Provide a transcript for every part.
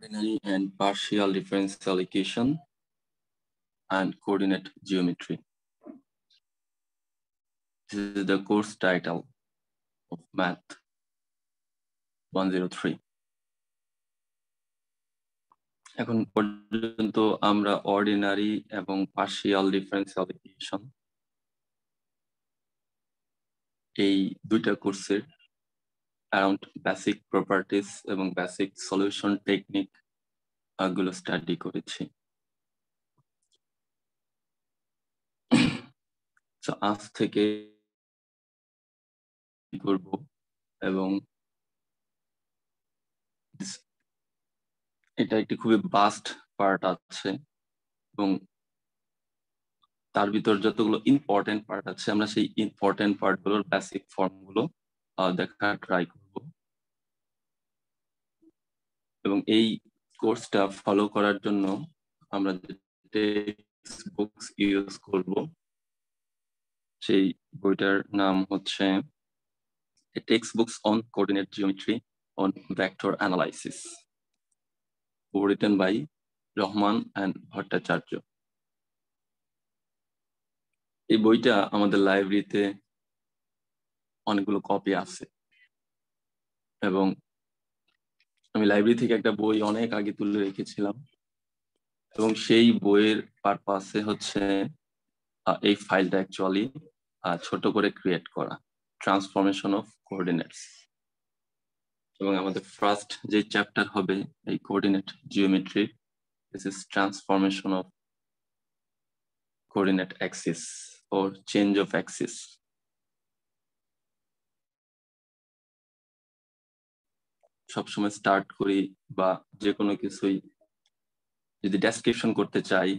ordinary and partial differential equation and coordinate geometry. This is the course title of Math 103. এখন পর্যন্ত আমরা ordinary এবং partial differential equation এই দুইটা কোর্সের অ্যারাউন্ড বেসিক প্রপার্টিস এবং বেসিক সলিউশন টেকনিক গুলো স্টাডি করেছি। আজ থেকে করব এবং এটা একটি খুবই বাস্ট পার্ট আছে এবং তার ভিতর যতগুলো ইম্পর্টেন্ট পার্ট আছে আমরা সেই ইম্পর্টেন্ট পার্ট গুলোর বেসিক ফর্ম গুলো দেখার ট্রাই করব এবং এই কোর্সটা ফলো করার জন্য আমরা যে টেক্সট বুকস ইউজ করব সেই বইটার নাম হচ্ছে text books on coordinate geometry on vector analysis, written by Rahman and Bhattacharya. এই বইটা আমাদের লাইব্রেরিতে অনেকগুলো কপি আছে এবং আমি লাইব্রেরি থেকে একটা বই অনেক আগে তুলে রেখেছিলাম এবং সেই বইয়ের পারপাসে হচ্ছে এই ফাইলটা অ্যাকচুয়ালি ছোট করে ক্রিয়েট করা, ট্রান্সফরমেশন অফ কোঅর্ডিনেটস। এবং আমাদের ফার্স্ট যে চ্যাপ্টার হবে এই coordinate geometry, this is transformation of coordinate Axis or change of axis. সবসময় স্টার্ট করি বা যে কোনো কিছুই যদি ডেসক্রিপশন করতে চাই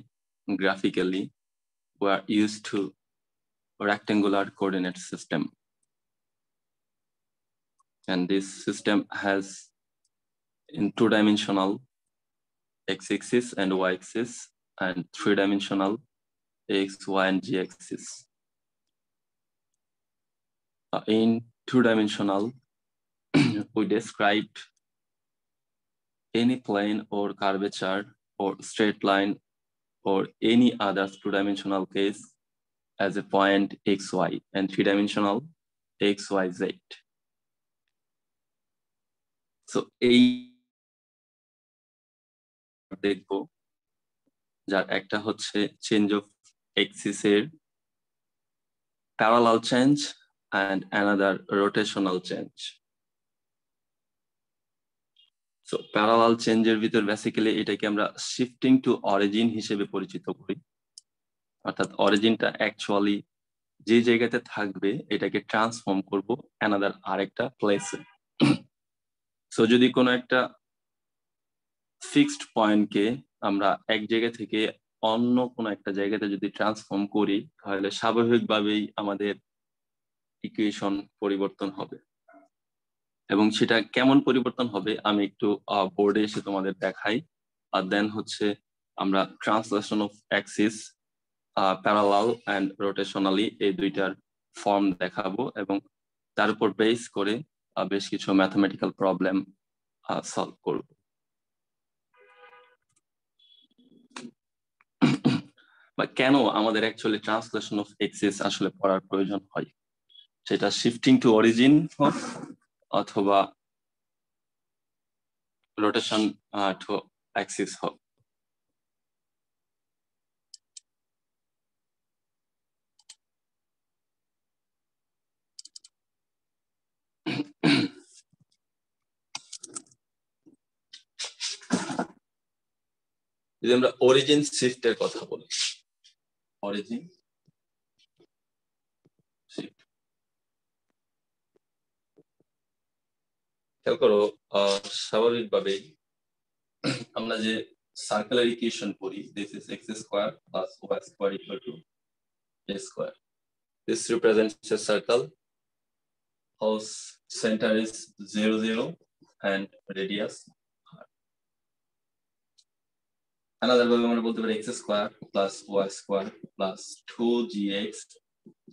graphically, we are used to rectangular coordinate system, and this system has in two-dimensional x-axis and y-axis and three-dimensional x, y, and z-axis. In two-dimensional, we described any plane or curvature or straight line or any other two-dimensional case as a point xy, and three-dimensional xyz. So এই দেখবো যার একটা হচ্ছে change of axis এর parallel change and another rotational change. So parallel change এর ভিতর basically এটাকে আমরা শিফটিং টু অরিজিন হিসেবে পরিচিত করি, অর্থাৎ অরিজিনটা অ্যাকচুয়ালি যে জায়গাতে থাকবে এটাকে ট্রান্সফর্ম করব অ্যানাদার আরেকটা প্লেসে। সো যদি কোনো একটা ফিক্সড পয়েন্টকে আমরা এক জায়গা থেকে অন্য কোনো একটা জায়গাতে যদি ট্রান্সফর্ম করি তাহলে স্বাভাবিকভাবেই আমাদের ইকুয়েশন পরিবর্তন হবে। এবং সেটা কেমন পরিবর্তন হবে আমি একটু বোর্ডে এসে তোমাদের দেখাই। আর দেন হচ্ছে আমরা translation of axis, parallel and rotationally এই দুইটার ফর্ম দেখাবো এবং তার উপর বেস করে বেশ কিছু ম্যাথমেটিক্যাল প্রবলেম সলভ করব। বা কেন আমাদের অ্যাকচুয়ালি ট্রান্সলেশন অফ অ্যাক্সিস আসলে পড়ার প্রয়োজন হয়, সেটা শিফটিং টু অরিজিন হোক অথবা রোটেশন টু অ্যাক্সিস হোক। যদি আমরা অরিজিন শিফটের কথা বলি, অরিজিন শিফট খেয়াল করো, স্বাভাবিকভাবেই আমরা যে সার্কুলার ইকুয়েশন পড়ি, this is x square plus y square equal to a square. This represents a circle whose center is 0 0 and radius r. Another way আমরা বলতে পারি x square plus y square plus 2gx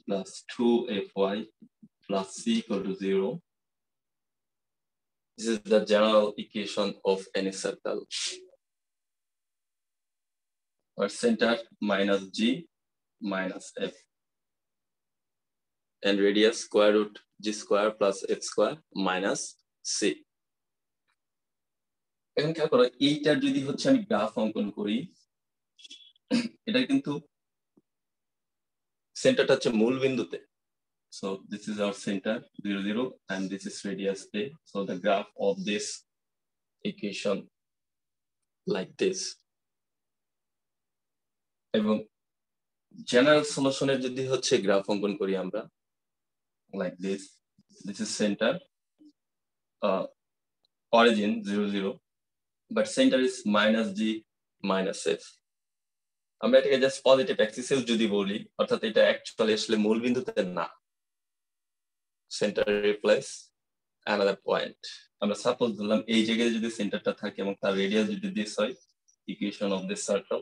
plus 2fy plus c equal to 0 This is the general equation of any circle. Our center minus g minus f, and radius square root g square plus f square minus c. এখন খেয়াল করো, এইটার যদি হচ্ছে আমি graph অঙ্কন করি, এটা কিন্তু সেন্টারটা হচ্ছে মূল বিন্দুতে। So this is our center 0 0 and this is radius a. So the graph of this equation like this. এবং জেনারেল সলিউশনের যদি হচ্ছে গ্রাফ অঙ্কন করি আমরা like this. This is center, origin 0 0, but center is minus g minus f. আমরা এটাকে just positive অ্যাক্সিসেও যদি বলি, অর্থাৎ এটা অ্যাকচুয়ালি আসলে মূল বিন্দুতে না, সেন্টার রিপ্লেস অ্যানাদার পয়েন্ট। আমরা সাপোজ ধরলাম এই জায়গায় যদি সেন্টারটা থাকে এবং তার রেডিয়াস যদি দিস হয়, equation of this circle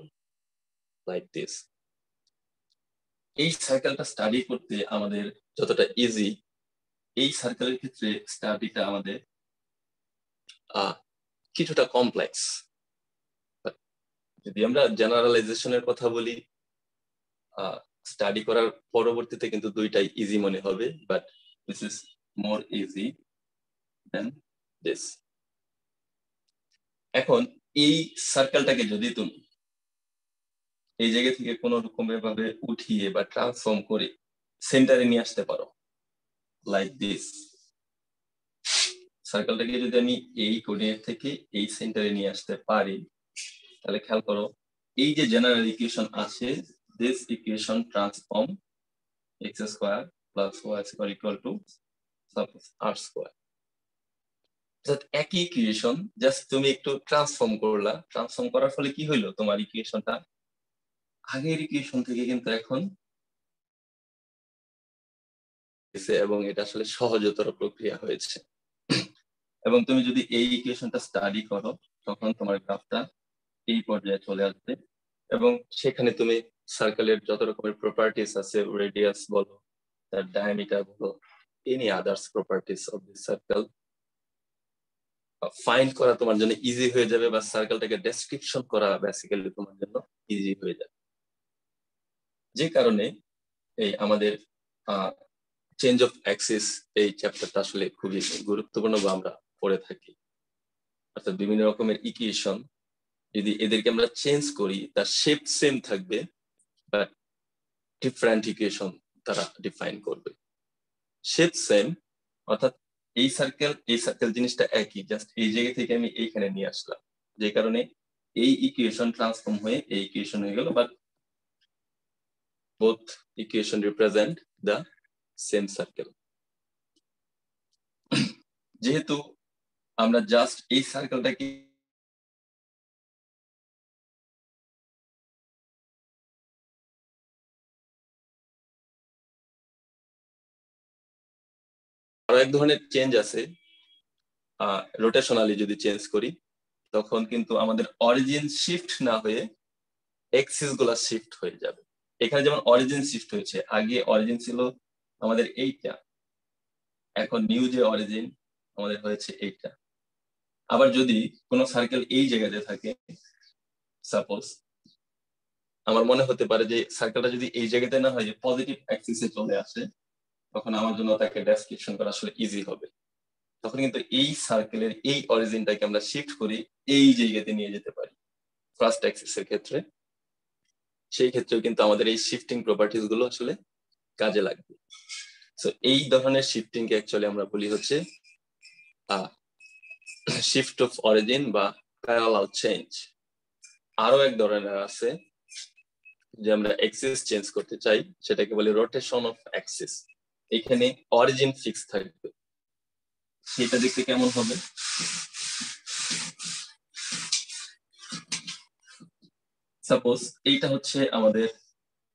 like this. এই সার্কেলটা স্টাডি করতে আমাদের যতটা ইজি, এই সার্কেলের ক্ষেত্রে স্টাডিটা আমাদের কিছুটা কমপ্লেক্স। যদি আমরা জেনারেলাইজেশনের কথা বলি, স্টাডি করার পরবর্তীতে কিন্তু দুইটাই ইজি মনে হবে, but this is more easy than this. এখন এই সার্কেলটাকে যদি তুমি এই জায়গা থেকে কোন রকমের ভাবে উঠিয়ে বা ট্রান্সফর্ম করে সেন্টারে নিয়ে আসতে পারো লাইক দিস, সার্কেলটাকে যদি আমি এই কোঅর্ডিনেট থেকে এই সেন্টারে নিয়ে আসতে পারি, তাহলে খেয়াল করো এই যে জেনারেল ইকুয়েশন আছে, this equation transform x square plus y square equal to suppose r square. that একই ইকুয়েশন জাস্ট তুমি একটু ট্রান্সফর্ম করলা, ট্রান্সফর্ম করার ফলে কি হইলো, তোমার ইকুয়েশনটা আগের ইকুয়েশন থেকে কিন্তু এখন এবং এটা আসলে সহজতর প্রক্রিয়া হয়েছে। এবং তুমি যদি এই ইকুয়েশনটা স্টাডি করো, তখন তোমার গ্রাফটা এই পর্যায়ে চলে আসবে এবং সেখানে তুমি সার্কেলের যত রকমের প্রপার্টিস আছে, রেডিয়াস বলো, তার ডায়ামিটার বলো, any others properties of this circle find করা তোমার জন্য ইজি হয়ে যাবে, বা সার্কেলটাকে ডেসক্রিপশন করা বেসিক্যালি তোমার জন্য ইজি হয়ে যাবে। যে কারণে এই আমাদের চেঞ্জ অফ অ্যাক্সিস এই চ্যাপ্টারটা আসলে খুবই গুরুত্বপূর্ণ বা আমরা পড়ে থাকি। অর্থাৎ বিভিন্ন রকমের ইকুয়েশন যদি এদেরকে আমরা চেঞ্জ করি, তার শেপ সেম থাকবে বাট ডিফারেন্ট ইকুয়েশন তারা ডিফাইন করবে। শেপ সেম অর্থাৎ এই সার্কেল জিনিসটা একই, জাস্ট এই জায়গা থেকে আমি এইখানে নিয়ে আসলাম, যে কারণে এই ইকুয়েশন ট্রান্সফর্ম হয়ে এই ইকুয়েশন হয়ে গেল, but both equation represent the same circle. যেহেতু আমরা জাস্ট এই সার্কেলটাকে আরো এক ধরনের চেঞ্জ আছে, রোটেশনালি যদি চেঞ্জ করি, তখন কিন্তু আমাদের অরিজিন শিফট না হয়ে এক্সিস গুলা শিফট হয়ে যাবে। এখানে যেমন অরিজিন শিফট হয়েছে, আগে অরিজিন ছিল আমাদের এইটা, এখন নিউ যে অরিজিন আমাদের হয়েছে এইটা। আবার যদি কোনো সার্কেল এই জায়গাতে থাকে, সাপোজ আমার মনে হতে পারে যে সার্কেলটা যদি এই জায়গাতে না হয়, যে পজিটিভ অ্যাক্সিসে চলে আসে, তখন আমার জন্য তাকে ডেসক্রিপশন করা আসলে ইজি হবে। তখন কিন্তু এই সার্কেলের এই অরিজিনটাকে আমরা শিফট করি এই জায়গাতে নিয়ে যেতে পারি ফার্স্ট অ্যাক্সিসের ক্ষেত্রে। সেই ক্ষেত্রেও কিন্তু আমাদের এই শিফটিং প্রপার্টিজ গুলো আসলে কাজে লাগবে। সো এই ধরনের শিফটিং কে অ্যাকচুয়ালি আমরা বলি হচ্ছে শিফট অফ অরিজিন বা প্যারালাল চেঞ্জ। আরো এক ধরনের আছে যে আমরা অ্যাক্সিস চেঞ্জ করতে চাই, সেটাকে বলি রোটেশন অফ অ্যাক্সিস। এখানে অরিজিন ফিক্স থাকবে, সেটা দেখতে কেমন হবে, সাপোজ এইটা হচ্ছে আমাদের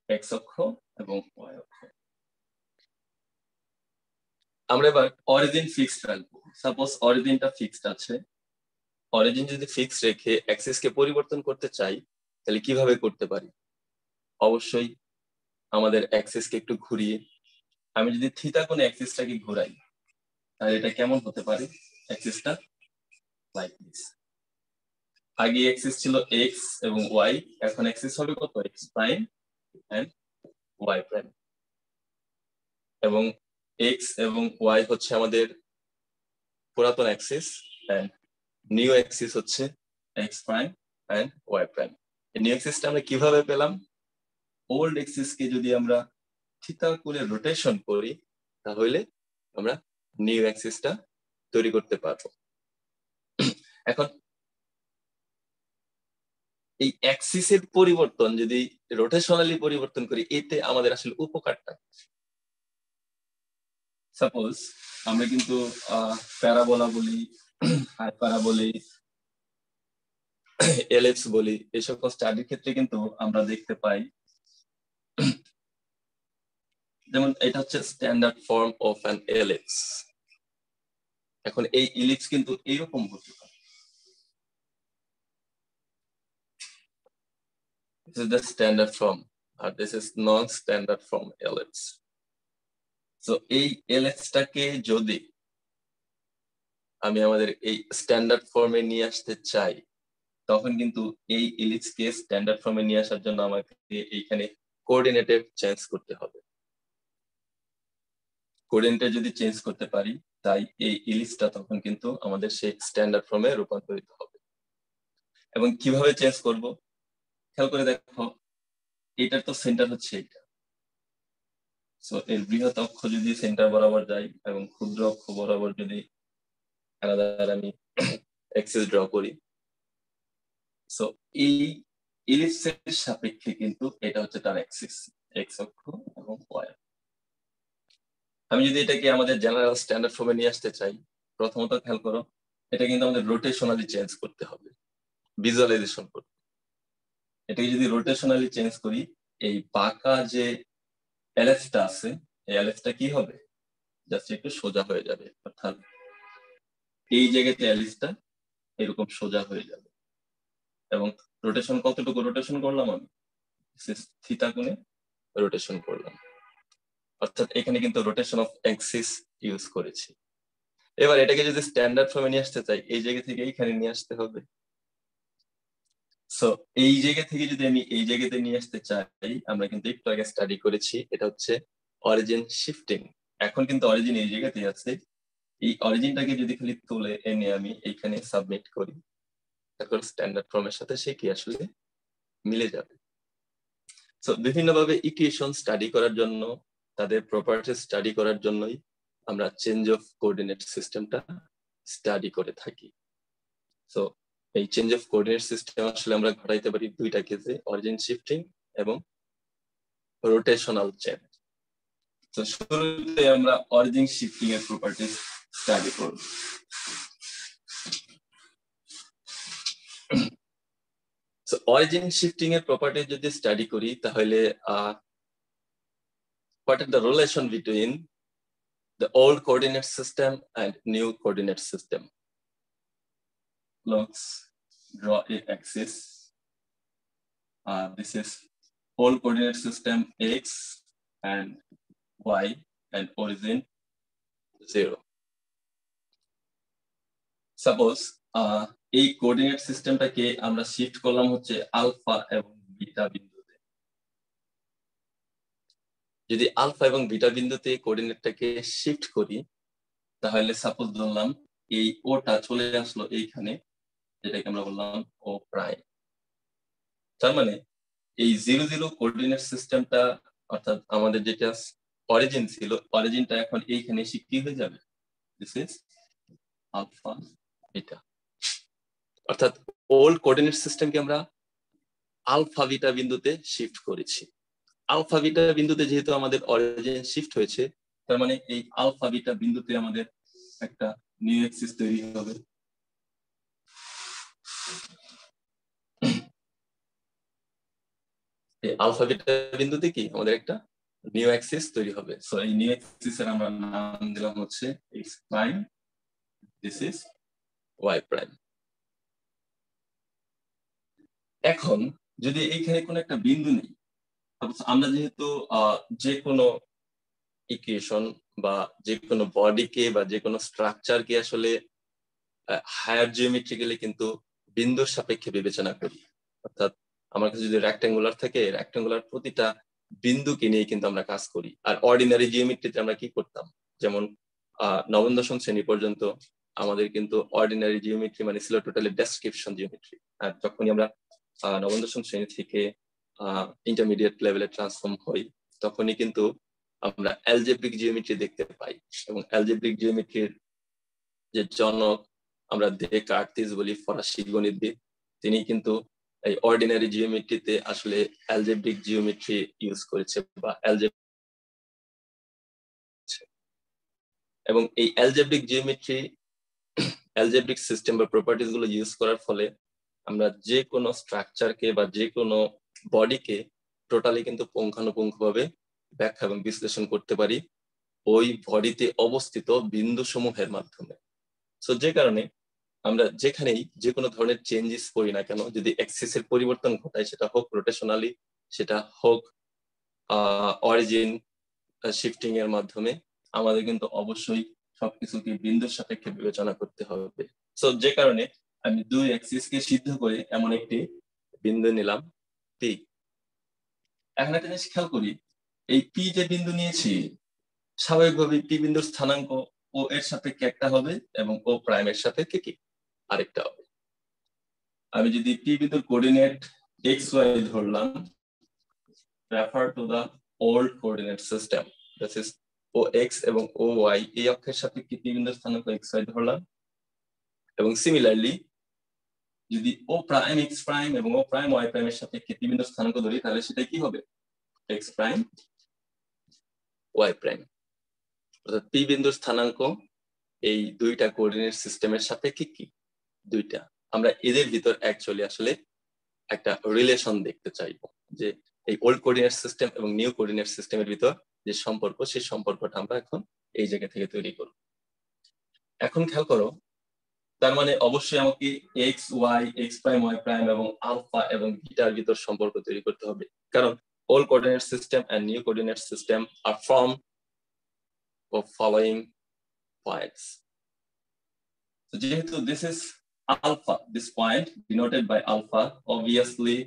এক্স অক্ষ এবং ওয়াই অক্ষ। আমরা এবার অরিজিন ফিক্সড রাখবো। সাপোজ অরিজিনটা ফিক্সড আছে, অরিজিন যদি ফিক্স রেখে অ্যাক্সিসকে পরিবর্তন করতে চাই, তাহলে কিভাবে করতে পারি? অবশ্যই আমাদের অ্যাক্সিসকে একটু ঘুরিয়ে, আমি যদি থিটা কোণে অ্যাক্সিসটাকে ঘোরাই, তাহলে এটা কেমন হতে পারে অ্যাক্সিসটা? Like this. আগে এক্সিস ছিল এক্স এবং ওয়াই, এখন এক্সিস হবে কত? X prime and Y prime. এবং এক্স এবং ওয়াই হচ্ছে আমাদের পুরাতন অ্যাক্সিস এন্ড নিউ অ্যাক্সিস হচ্ছে X prime and Y prime. এই নিউ অ্যাক্সিসটা আমরা কিভাবে পেলাম? ওল্ড অ্যাক্সিসকে যদি আমরা থিটা করে রোটেশন করি তাহলে আমরা নিউ অ্যাক্সিসটা তৈরি করতে পারবো। এখন এই অ্যাক্সিসের পরিবর্তন যদি রোটেশনালি পরিবর্তন করি, এতে আমাদের আসলে উপকারটা, সাপোজ আমরা কিন্তু প্যারাবোলা বলি, হাইপারা বলি, এলিপস বলি, এই সকল স্টাডির ক্ষেত্রে কিন্তু আমরা দেখতে পাই, যেমন এটা হচ্ছে standard form of an ellipse. এখন এই এলিপস কিন্তু এইরকম হতে পারে। This is the standard form, this is non-standard form ellipse. So এই এলিপসটাকে যদি আমি আমাদের এই স্ট্যান্ডার্ড ফর্মে নিয়ে আসতে চাই, তখন কিন্তু এই এলিপসকে স্ট্যান্ডার্ড ফর্মে নিয়ে আসার জন্য আমাকে এইখানে কোঅর্ডিনেটে চেঞ্জ করতে হবে। কোঅর্ডিনেটে যদি চেঞ্জ করতে পারি, তাই এই এলিপসটা তখন কিন্তু আমাদের সেই স্ট্যান্ডার্ড ফর্মে রূপান্তরিত হবে। এবং কিভাবে চেঞ্জ করব? খেয়াল করে দেখো, এটার তো সেন্টার হচ্ছে এটা। সো এর বৃহৎ অক্ষ যদি সেন্টার বরাবর যায় এবং ক্ষুদ্র অক্ষ বরাবর যদি আমি এক্সিস ড্র করি, সো এই এলিপসের সাপেক্ষে কিন্তু এটা হচ্ছে তার এক্সিস, এক্স অক্ষ এবং ওয়াই। আমি যদি এটাকে আমাদের জেনারেল স্ট্যান্ডার্ড ফর্মে নিয়ে আসতে চাই, প্রথমত খেয়াল করো, এটা কিন্তু আমাদের রোটেশনালি চেঞ্জ করতে হবে, ভিজুয়ালাইজেশন করতে। এটাকে যদি রোটেশনালি চেঞ্জ করি, এই বাঁকা যে এলিপসটা আছে, এই এলিপসটা কি হবে? জাস্ট একটু সোজা হয়ে যাবে, অর্থাৎ এই জায়গাতে এলিপসটা এরকম সোজা হয়ে যাবে। এবং রোটেশন কতটুকু রোটেশন করলাম? আমি থিটা কোণে রোটেশন করলাম, অর্থাৎ এখানে কিন্তু রোটেশন অফ অ্যাক্সিস ইউজ করেছি। এবার এটাকে যদি স্ট্যান্ডার্ড ফর্মে নিয়ে আসতে চাই, এই জায়গা থেকে এইখানে নিয়ে আসতে হবে। সো এই জায়গা থেকে যদি আমি এই জায়গাতে নিয়ে আসতে চাই, আমরা কিন্তু একটু আগে স্টাডি করেছি, এটা হচ্ছে অরিজিন শিফটিং। এখন কিন্তু অরিজিন এই জায়গাতে আছে, এই অরিজিনটাকে যদি খালি তুলে এনে আমি এইখানে সাবমিট করি, তারপর স্ট্যান্ডার্ড ফর্মের সাথে সে কি আসলে মিলে যাবে। সো বিভিন্নভাবে ইকুয়েশন স্টাডি করার জন্য, তাদের প্রপার্টিজ স্টাডি করার জন্যই আমরা চেঞ্জ অফ কোঅর্ডিনেট সিস্টেমটা স্টাডি করে থাকি। সো এই চেঞ্জ অফ কোঅর্ডিনেট সিস্টেম আসলে আমরা ঘটাইতে পারি দুইটা কেসে, অরিজিন শিফটিং এবং রোটেশনাল চেঞ্জ। তো শুরুতে আমরা অরিজিন শিফটিং এর প্রপার্টিজ স্টাডি করব। সো অরিজিন শিফটিং এর প্রপার্টিজ যদি স্টাডি করি, তাহলে what is the relation between the old coordinate system and new coordinate system? Let's draw a axis. This is old coordinate system x and y and origin 0. Suppose এই coordinate সিস্টেমটাকে আমরা shift করলাম হচ্ছে alpha এবং beta বিন্দুতে। যদি alpha এবং beta বিন্দুতে কোঅর্ডিনেটটাকে শিফট করি, তাহলে সাপোজ ধরলাম এই ওটা চলে আসলো এইখানে, যেটাকে আমরা বললাম ও প্রাইম। তার মানে এই 0 0 কোঅর্ডিনেট সিস্টেমটা, অর্থাৎ আমাদের যেটা অরিজিন ছিল, অরিজিনটা এখন এইখানে এসে কি হয়ে যাবে? This is alpha beta. অর্থাৎ ওল্ড কোঅর্ডিনেট সিস্টেমকে আমরা আলফা বিটা বিন্দুতে শিফট করেছি। আলফা বিটা বিন্দুতে যেহেতু আমাদের অরিজিন শিফট হয়েছে, তার মানে এই আলফা বিটা বিন্দুতে আমাদের একটা নিউ অ্যাক্সিস তৈরি হবে। এই আলফা বিটা বিন্দুতে কি আমাদের একটা নিউ অ্যাক্সিস তৈরি হবে। সো এই নিউ অ্যাক্সিস এর আমরা নাম দিলাম হচ্ছে x prime, this is y prime. এখন যদি এইখানে কোনো একটা বিন্দু নেই, আমরা যেহেতু যে কোনো ইকুয়েশন বা যে কোনো বডিকে বা যে কোনো স্ট্রাকচারকে আসলে হায়ার জিওমেট্রিক্যালি কিন্তু বিন্দুর সাপেক্ষে বিবেচনা করি। অর্থাৎ আমার কাছে যদি রেক্ট্যাঙ্গুলার থাকে, রেক্ট্যাঙ্গুলার প্রতিটা বিন্দুকে নিয়ে কিন্তু আমরা কাজ করি। আর অর্ডিনারি জিওমেট্রিতে আমরা কি করতাম, যেমন নবম দশম শ্রেণী পর্যন্ত আমাদের কিন্তু অর্ডিনারি জিওমেট্রি মানে ছিল টোটালি ডেসক্রিপশন জিওমেট্রি। আর যখনই আমরা নবম দশম শ্রেণী থেকে ইন্টারমিডিয়েট লেভেলে ট্রান্সফর্ম হই, তখনই কিন্তু আমরা অ্যালজেব্রিক জিওমেট্রি দেখতে পাই। এবং অ্যালজেব্রিক জিওমেট্রির যে জনক আমরা ডেকার্তেস বলি, ফরাসি গণিতবিদ, তিনি কিন্তু এই অর্ডিনারি জিওমেট্রিতে আসলে অ্যালজেব্রিক জিওমেট্রি ইউজ করেছে বা এবং এই অ্যালজেব্রিক জিওমেট্রি, অ্যালজেব্রিক সিস্টেম বা প্রপার্টিজ গুলো ইউজ করার ফলে আমরা যে কোনো স্ট্রাকচারকে বা যে কোনো বডিকে টোটালি কিন্তু পুঙ্খানুপুঙ্খভাবে ব্যাখ্যা এবং বিশ্লেষণ করতে পারি ওই বডিতে অবস্থিত বিন্দু সমূহের মাধ্যমে। সো যে কারণে আমরা যেখানেই যে কোনো ধরনের চেঞ্জেস করি না কেন, যদি অ্যাক্সিসের পরিবর্তন ঘটায়, সেটা হোক রোটেশনালি, সেটা হোক অরিজিন শিফটিং এর মাধ্যমে, আমাদের কিন্তু অবশ্যই সবকিছুকে বিন্দুর সাপেক্ষে বিবেচনা করতে হবে। সো যে কারণে আমি দুই অ্যাক্সিসকে সিদ্ধ করে এমন একটি বিন্দু নিলাম পি। এখন একটা জিনিস খেয়াল করি, এই পি যে বিন্দু নিয়েছি, স্বাভাবিকভাবে পি বিন্দুর স্থানাঙ্ক ও এর সাপেক্ষে একটা হবে এবং ও প্রাইমের সাপেক্ষে কি আরেকটা হবে। আমি যদি পি বিন্দুর কোঅর্ডিনেট এক্স ওয়াই ধরলাম, refer to the old coordinate system, that is OX এবং OY, এই অক্ষের সাপেক্ষে পি বিন্দুর স্থানাঙ্ক xy ধরলাম। এবং সিমিলারলি যদি O প্রাইম x প্রাইম এবং O প্রাইম y প্রাইমের সাপেক্ষে পি বিন্দুর স্থানাঙ্ক ধরি, তাহলে সেটা কি হবে? x prime y prime. অর্থাৎ পি বিন্দুর স্থানাঙ্ক এই দুইটা কোঅর্ডিনেট সিস্টেমের সাপেক্ষে কি দুইটা। আমরা এদের ভিতর অ্যাকচুয়ালি আসলে একটা রিলেশন দেখতে চাইবো, যে এই ওল্ড কোঅর্ডিনেট সিস্টেম এবং নিউ কোঅর্ডিনেট সিস্টেমের ভিতর যে সম্পর্ক, সেই সম্পর্কটা আমরা এখন এই জায়গা থেকে তৈরি করব। এখন খেয়াল করো, তার মানে অবশ্যই আমাকে X Y, X prime Y prime এবং আলফা এবং বিটার ভিতর সম্পর্ক তৈরি করতে হবে, কারণ old coordinate system and new coordinate system are from of following points. So যেহেতু this is alpha, this point denoted by alpha, obviously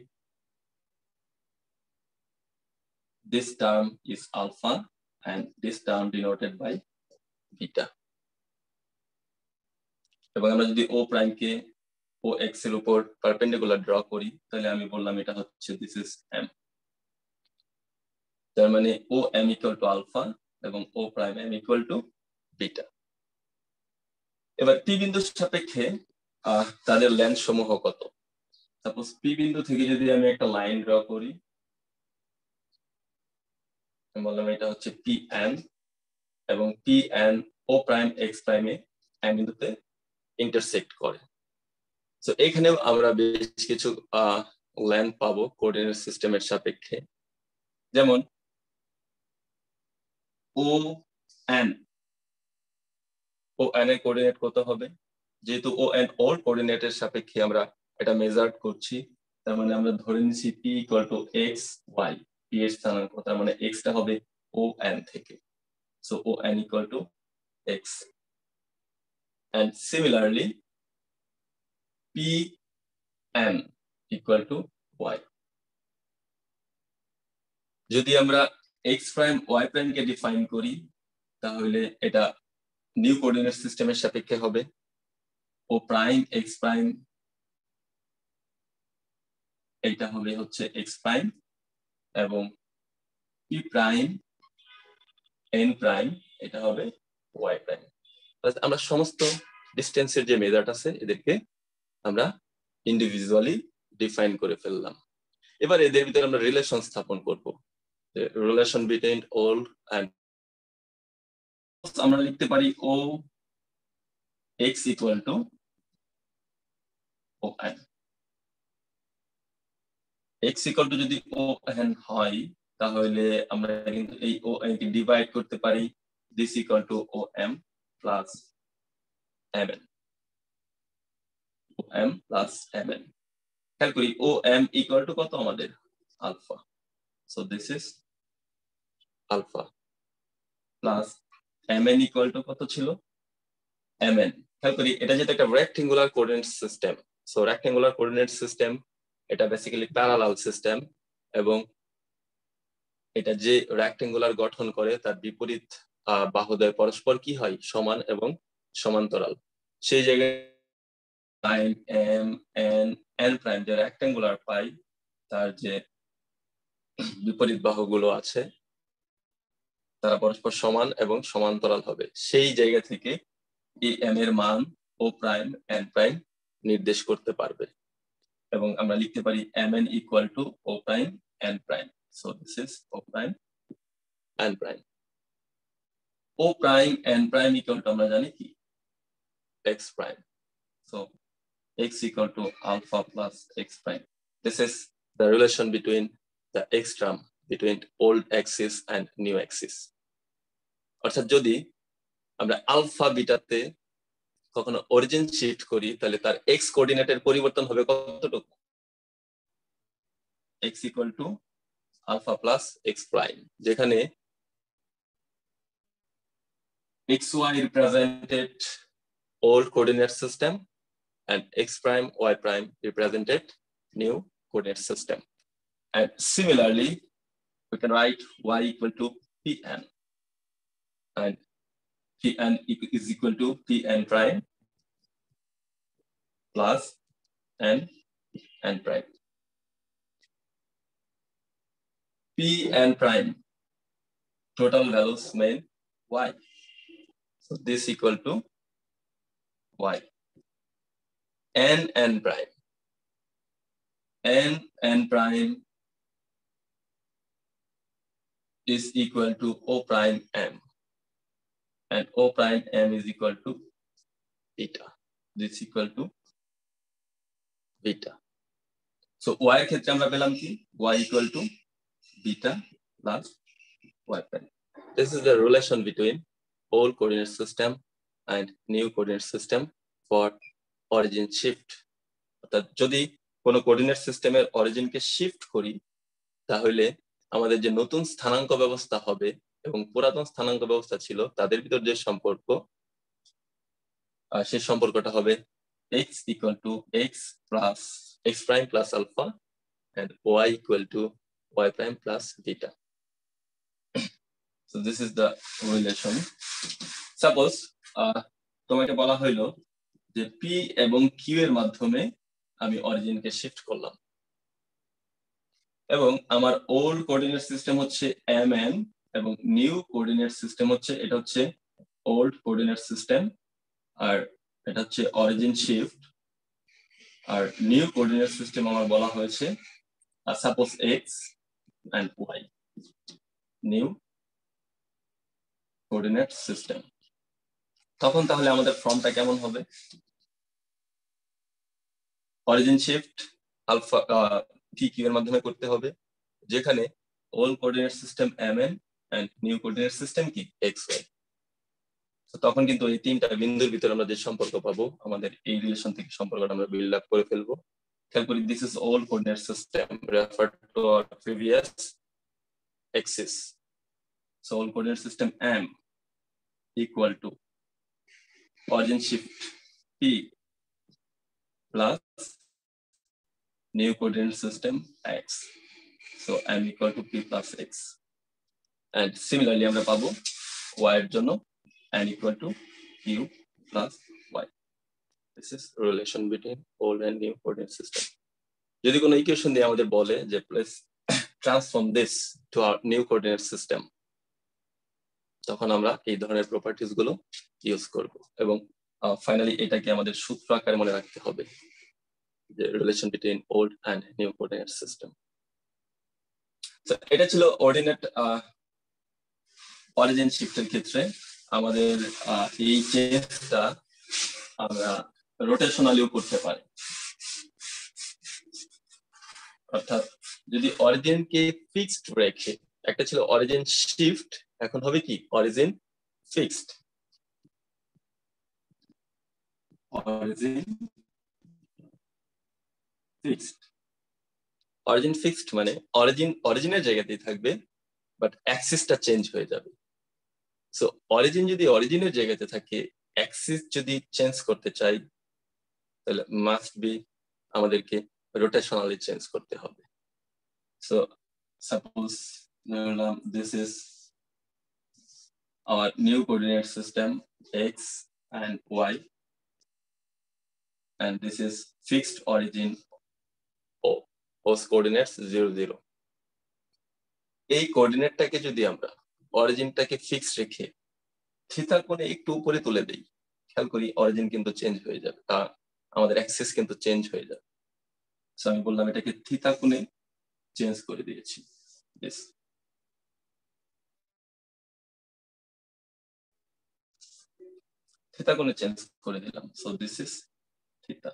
this term is alpha and this term denoted by beta. এবং আমরা যদি ও prime কে ও x এর উপর perpendicular draw করি, তাহলে আমি বললাম এটা হচ্ছে দিস ইজ এম। তার মানে O M equal to alpha এবং O prime M equal to beta. এবার পি বিন্দুর সাপেক্ষে তাদের লেন্থ সমূহ কত? সাপোজ পি বিন্দু থেকে যদি আমি একটা লাইন ড্র করি, বললাম এটা হচ্ছে পি এন এবং P N O prime X প্রাইমে এম বিন্দুতে ইন্টারসেক্ট করে। সো এখানেও আমরা বেশ কিছু লেন্থ পাবো কোঅর্ডিনেট সিস্টেমের সাপেক্ষে। যেমন ও এন, ও এন এর কোঅর্ডিনেট কত হবে? যেহেতু ও এন ওর কোঅর্ডিনেটের সাপেক্ষে আমরা এটা মেজার করছি, তার মানে আমরা ধরে নিচ্ছি P equal to X Y, P এর স্থানাঙ্ক, তার মানে এক্সটা হবে ও এন থেকে। So O N equal to X. and similarly pm equal to y. যদি আমরা x প্রাইম y প্রাইম কে ডিফাইন করি, তাহলে এটা নিউ কোঅর্ডিনেট সিস্টেমের সাপেক্ষে হবে ও প্রাইম x প্রাইম, এটা হবে হচ্ছে x প্রাইম, এবং p প্রাইম n প্রাইম এটা হবে y প্রাইম। আমরা সমস্ত ডিসটেন্সের যে মেজার্ড আছে এদেরকে আমরা ইন্ডিভিজুয়ালি ডিফাইন করে ফেললাম। এবার এদের ভিতরে আমরা রিলেশন স্থাপন করব, রিলেশন বিটুইন ওল্ড এন্ড, আমরা লিখতে পারি O X equal to O N. X equal to যদি ও এন হয়, তাহলে আমরা কিন্তু এই ও এন কে ডিভাইড করতে পারি this equal to O M plus M N, O M plus M N. খেয়াল করি ও এম ইকুয়াল টু কত আমাদের? Alpha. So this is alpha plus M N equal to কত ছিল? M N. খেয়াল করি এটা যেটা একটা rectangular coordinate system. So rectangular coordinate system এটা বেসিক্যালি প্যারালাল সিস্টেম, এবং এটা যে রেক্টেঙ্গুলার গঠন করে তার বিপরীত বাহুদ্বয় পরস্পর কি হয়, সমান এবং সমান্তরাল। সেই জায়গায় prime M N N prime যে রেক্টেঙ্গুলার পাই তার যে বিপরীত বাহুগুলো আছে তারা পরস্পর সমান এবং সমান্তরাল হবে। সেই জায়গা থেকে এই এম এর মান ও প্রাইম এন প্রাইম নির্দেশ করতে পারবে, এবং আমরা লিখতে পারি M N equal to O prime N prime. So this is O prime N prime. O prime N prime equal to আমরা জানি কি X prime. So x equal to alpha plus x prime. This is the relation between the x term between old axis and new axis. অর্থাৎ যদি আমরা alpha বিটাতে কখনো origin shift করি তাহলে তার x কোঅর্ডিনেটের পরিবর্তন হবে কতটুকু, x equal to alpha plus x prime, যেখানে xy represented old coordinate system and x prime y prime represented new coordinate system. And similarly, we can write y equal to pn, and pn is equal to pn prime plus n prime. pn prime total values main y, so this equal to y. n prime n prime is equal to o prime m, and o prime m is equal to beta. This equal to beta. So y এর ক্ষেত্রে আমরা পেলাম কি y equal to beta plus y prime. This is the relation between old coordinate system and new coordinate system for origin shift. অর্থাৎ যদি কোনো coordinate সিস্টেমের অরিজিনকে shift করি তাহলে আমাদের যে নতুন স্থানাঙ্ক ব্যবস্থা হবে এবং পুরাতন স্থানাঙ্ক ব্যবস্থা ছিল তাদের ভিতর যে সম্পর্ক, সেই সম্পর্কটা হবে x equal to x plus x prime plus alpha and y equal to y prime plus beta. So this is the relation. Suppose তোমাকে বলা হইলো যে p এবং q এর মাধ্যমে আমি অরিজিনকে শিফট করলাম, এবং আমার ওল্ড কোঅর্ডিনেট সিস্টেম হচ্ছে mn এবং নিউ কোঅর্ডিনেট সিস্টেম হচ্ছে এটা হচ্ছে ওল্ড কোঅর্ডিনেট সিস্টেম, আর এটা হচ্ছে অরিজিন শিফট। আর নিউ কোঅর্ডিনেট সিস্টেম আমার বলা হয়েছে suppose x and y, new coordinate system. তখন তাহলে আমাদের ফর্মটা কেমন হবে, origin shift alpha p q এর মাধ্যমে করতে হবে, যেখানে old coordinate system mn and new coordinate system কি xy। তখন কিন্তু এই তিনটা বিন্দুর ভিতরে আমরা যে সম্পর্ক পাবো আমাদের এই রিলেশন থেকে সম্পর্কটা আমরা বিল্ড আপ করে ফেলবো। খেয়াল করি this is old coordinate system refer to our previous axis. So old coordinate system m equal to origin shift p plus new coordinate system x. So m equal to p plus x. And similarly আমরা পাবো y এর জন্য n equal to q plus y. This is relation between old and new coordinate system. যদি কোনো equation দিয়ে আমাদের বলে যে please transform this to our new coordinate system, তখন আমরা এই ধরনের প্রপার্টিজ গুলো ইউজ করব, এবং ফাইনালি এটাকে আমাদের সূত্র আকারে মনে রাখতে হবে যে relation between old and new coordinate system. এটা ছিল অর্ডিনেট অরিজিন শিফটের ক্ষেত্রে। আমাদের এই চেঞ্জটা আমরা রোটেশনালিও করতে পারি, অর্থাৎ যদি অরিজিনকে ফিক্সড রেখে, একটা ছিল অরিজিন শিফট, এখন হবে কি অরিজিন ফিক্সড। অরিজিন ফিক্সড মানে অরিজিনের জায়গাতেই থাকবে, বাট অ্যাক্সিসটা চেঞ্জ হয়ে যাবে। সো অরিজিন যদি অরিজিনের জায়গাতে থাকে, অ্যাক্সিস যদি চেঞ্জ করতে চাই তাহলে মাস্ট বি আমাদেরকে রোটেশনালি চেঞ্জ করতে হবে। So suppose this is our new coordinate system x and y, and this is fixed origin o, whose coordinates 0 0. এই কোঅর্ডিনেটটাকে যদি আমরা অরিজিনটাকে ফিক্স রেখে থিটা কোণে একটু উপরে তুলে দেই, খেয়াল করি অরিজিন কিন্তু চেঞ্জ হয়ে যাবে, আমাদের অ্যাক্সিস কিন্তু চেঞ্জ হয়ে যাবে। সো আমি বললাম এটাকে থিটা কোণে চেঞ্জ করে দিয়েছি। Yes. থিটা কোণে চেঞ্জ করে দিলাম। So this is theta.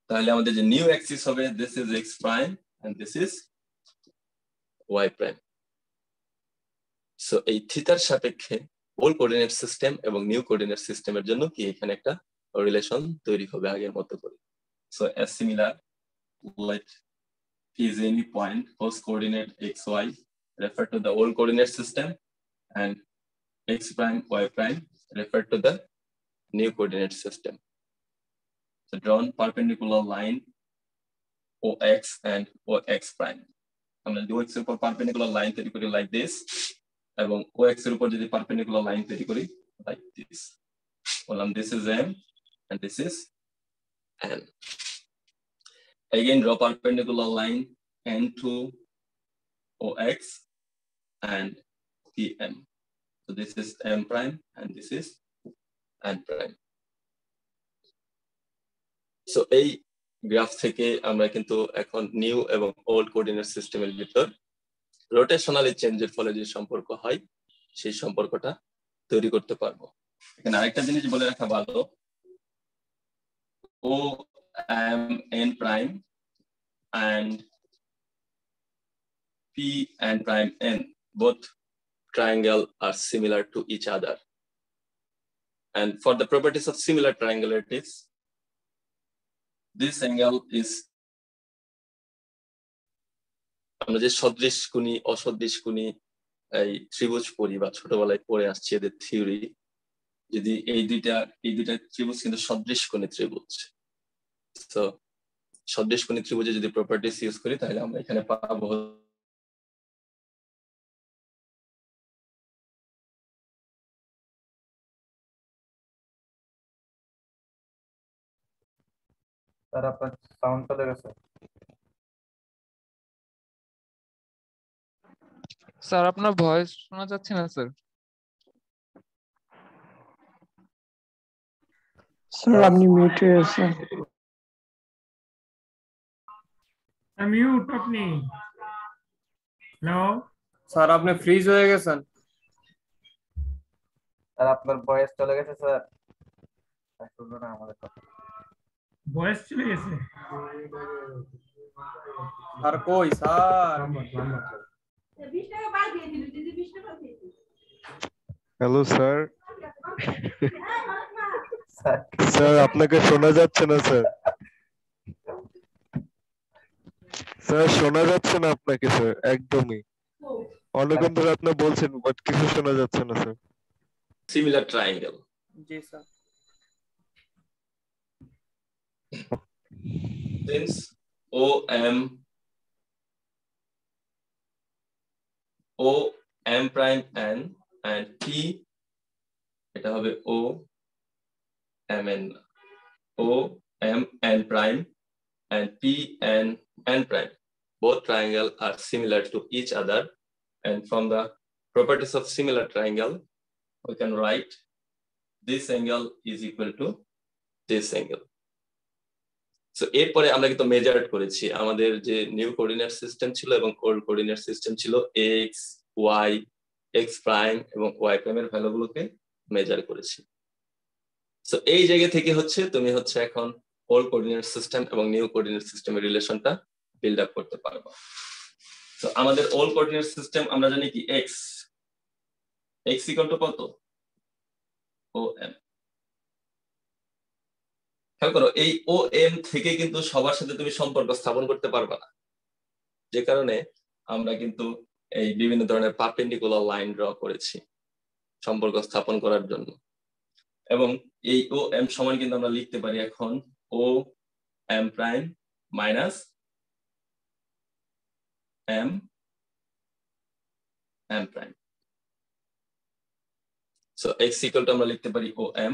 তাহলে আমাদের যে নিউ অ্যাক্সিস হবে this is x prime and this is y prime. So এই থিটার সাপেক্ষে ওল্ড কোঅর্ডিনেট সিস্টেম এবং নিউ কোঅর্ডিনেট সিস্টেমের জন্য কি এখানে একটা রিলেশন তৈরি হবে আগের মতো করে। So as similar let p is any point whose coordinate x y refer to the old coordinate system and x prime y prime refer to the new coordinate system. So drawn perpendicular line OX and OX prime. আমরা OX এর উপর perpendicular line তৈরি করি like this, এবং OX এর উপর যদি perpendicular line তৈরি করি লাইক দিস। বললাম this is M and this is N. Again draw perpendicular line N to OX and PM. So this is M prime and this is N prime. So এই graph থেকে আমরা কিন্তু এখন new এবং old coordinate সিস্টেমের ভিতর rotationally চেঞ্জের ফলে যে সম্পর্ক হয় সেই সম্পর্কটা তৈরি করতে পারবো। এখানে আরেকটা জিনিস বলে রাখা ভালো, O M N prime and P and prime N, both triangle are similar to each other. And for the properties of similar triangularities, this angle is, আমরা যে সদৃশ কোণী অসদৃশ কোণী এই ত্রিভুজ পড়ি বা ছোটবেলায় পড়ে আসছি এদের থিওরি, যদি এই দুইটা ত্রিভুজ কিন্তু সদৃশ কোণী ত্রিভুজ। তো সদৃশ কোণী ত্রিভুজে যদি প্রপার্টিস ইউজ করি তাহলে আমরা এখানে পাবো স্যার আপনার সাউন্ড চলে গেছে। স্যার আপনার ভয়েস শোনা যাচ্ছে না স্যার। স্যার আপনি মিউট হয়ে আছেন। মিউট আপনি। হ্যালো স্যার আপনি ফ্রিজ হয়ে গেছেন। স্যার আপনার ভয়েস চলে গেছে স্যার। শুনলো না আমাদের কথা। ভয়েস চলে গেছে। স্যার কই স্যার? Hello sir. স্যার আপনাকে শোনা যাচ্ছে না স্যার। স্যার শোনা যাচ্ছে না আপনাকে স্যার, একদমই। অনেকক্ষণ ধরে আপনি বলছেন বাট কিছু শোনা যাচ্ছে না sir. similar triangle. G sir. Since O M prime N and P, এটা হবে O M N, O M N prime and P N N prime, both triangle are similar to each other, and from the properties of similar triangle we can write this angle is equal to this angle. So এরপরে আমরা কিন্তু measure করেছি আমাদের যে new coordinate system ছিল এবং old coordinate system ছিল x Y X prime এবং ওয়াই প্রাইমের ভ্যালুগুলোকে মেজার করেছি। সো এই জায়গা থেকে হচ্ছে তুমি হচ্ছে এখন ওল্ড কোঅর্ডিনেট সিস্টেম এবং নিউ কোঅর্ডিনেট সিস্টেমের রিলেশনটা বিল্ড আপ করতে পারবো। সো আমাদের ওল্ড কোঅর্ডিনেট সিস্টেম আমরা জানি কি এক্স ইকুয়াল টু কত ও এম। খেয়াল করো এই ও এম থেকে কিন্তু সবার সাথে তুমি সম্পর্ক স্থাপন করতে পারবে না, যে কারণে আমরা কিন্তু এই বিভিন্ন ধরনের পারপেন্ডিকুলার লাইন ড্র করেছি সম্পর্ক স্থাপন করার জন্য। এবং এই ও এম সমান কিন্তু আমরা লিখতে পারি এখন O M prime minus M M prime. So X equal to আমরা লিখতে পারি ও এম,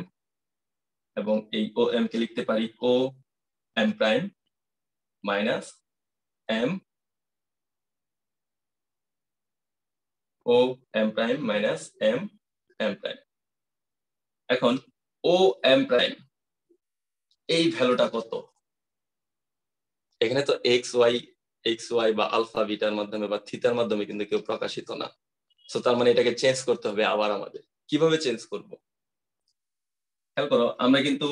এবং এই ও এম কে লিখতে পারি O M prime minus M O M prime minus M M prime. এখন ও এম প্রাইম এই ভ্যালুটা কত? এখানে তো এক্স ওয়াই বা আলফা বিটার মাধ্যমে বা থিটার মাধ্যমে কিন্তু কেউ প্রকাশিত না। সো তার মানে এটাকে চেঞ্জ করতে হবে আবার আমাদের। কিভাবে চেঞ্জ করব? খেয়াল করো, আমরা কিন্তু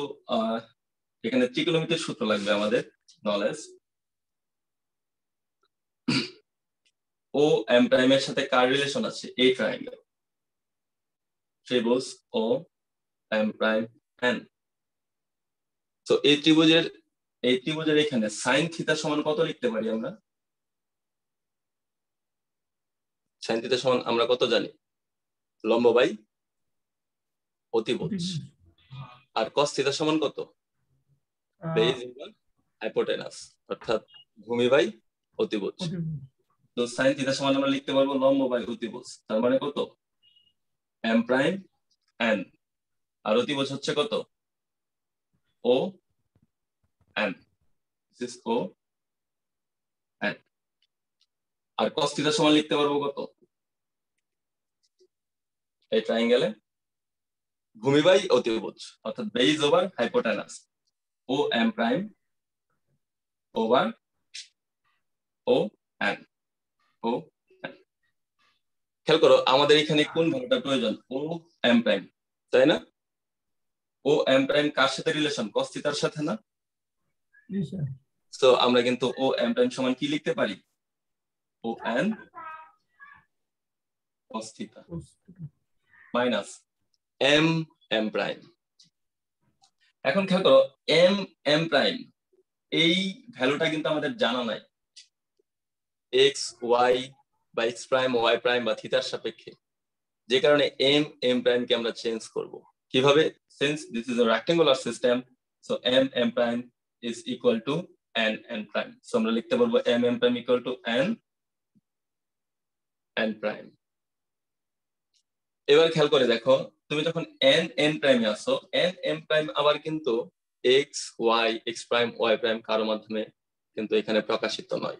এখানে ত্রিকোণমিতির সূত্র লাগবে আমাদের নলেজ। ও এম প্রাইমের সাথে কার রিলেশন আছে? এই ট্রায়াঙ্গেল ত্রিভুজ ও এম প্রাইম এন। তো এই ত্রিভুজের এখানে সাইন থিটা সমান কত লিখতে পারি আমরা? সাইন থিটা সমান আমরা কত জানি? লম্ব বাই অতিভুজ। আর কস থিটা সমান কত? বেজ ইনভার্স হাইপোটেনাস, অর্থাৎ ভূমি বাই অতিভুজ। তো সাইন থিটা সমান আমরা লিখতে পারবো লম্ব বাই অতিভুজ, তার মানে কত? M prime N. আর অতিভুজ হচ্ছে কত? O N. This is O N. আর কস থিটা সমান লিখতে পারবো কত? এই ট্রায়াঙ্গেলে ভূমি বাই অতিভুজ, অর্থাৎ base over hypotenuse, O M prime over O N. O N. খেয়াল করো, আমাদের এখানে কোন ভ্যালুটা প্রয়োজন? ও এম প্রাইম, তাই না? ও এম প্রাইম কার সাথে রিলেশন? কস থিটার সাথে না? সো আমরা কিন্তু ও এম প্রাইম সমান কি লিখতে পারি? O N cos theta minus M M prime. এখন খেয়াল করো, এম এম প্রাইম এই ভ্যালুটা কিন্তু আমাদের জানা নাই এক্স ওয়াই বা এক্স প্রাইম ওয়াই প্রাইম বা থিটার সাপেক্ষে, যে কারণে এম এম প্রাইম কে আমরা চেঞ্জ করব। কিভাবে? Since this is a rectangular system, so M M prime is equal to N N prime. So আমরা লিখতে পারবো M M prime equal to N N prime. এবার খেয়াল করে দেখো, তুমি যখন এন এন প্রাইমে আসো, এন এম প্রাইম আবার কিন্তু X Y X prime Y prime কারো মাধ্যমে কিন্তু এখানে প্রকাশিত নয়।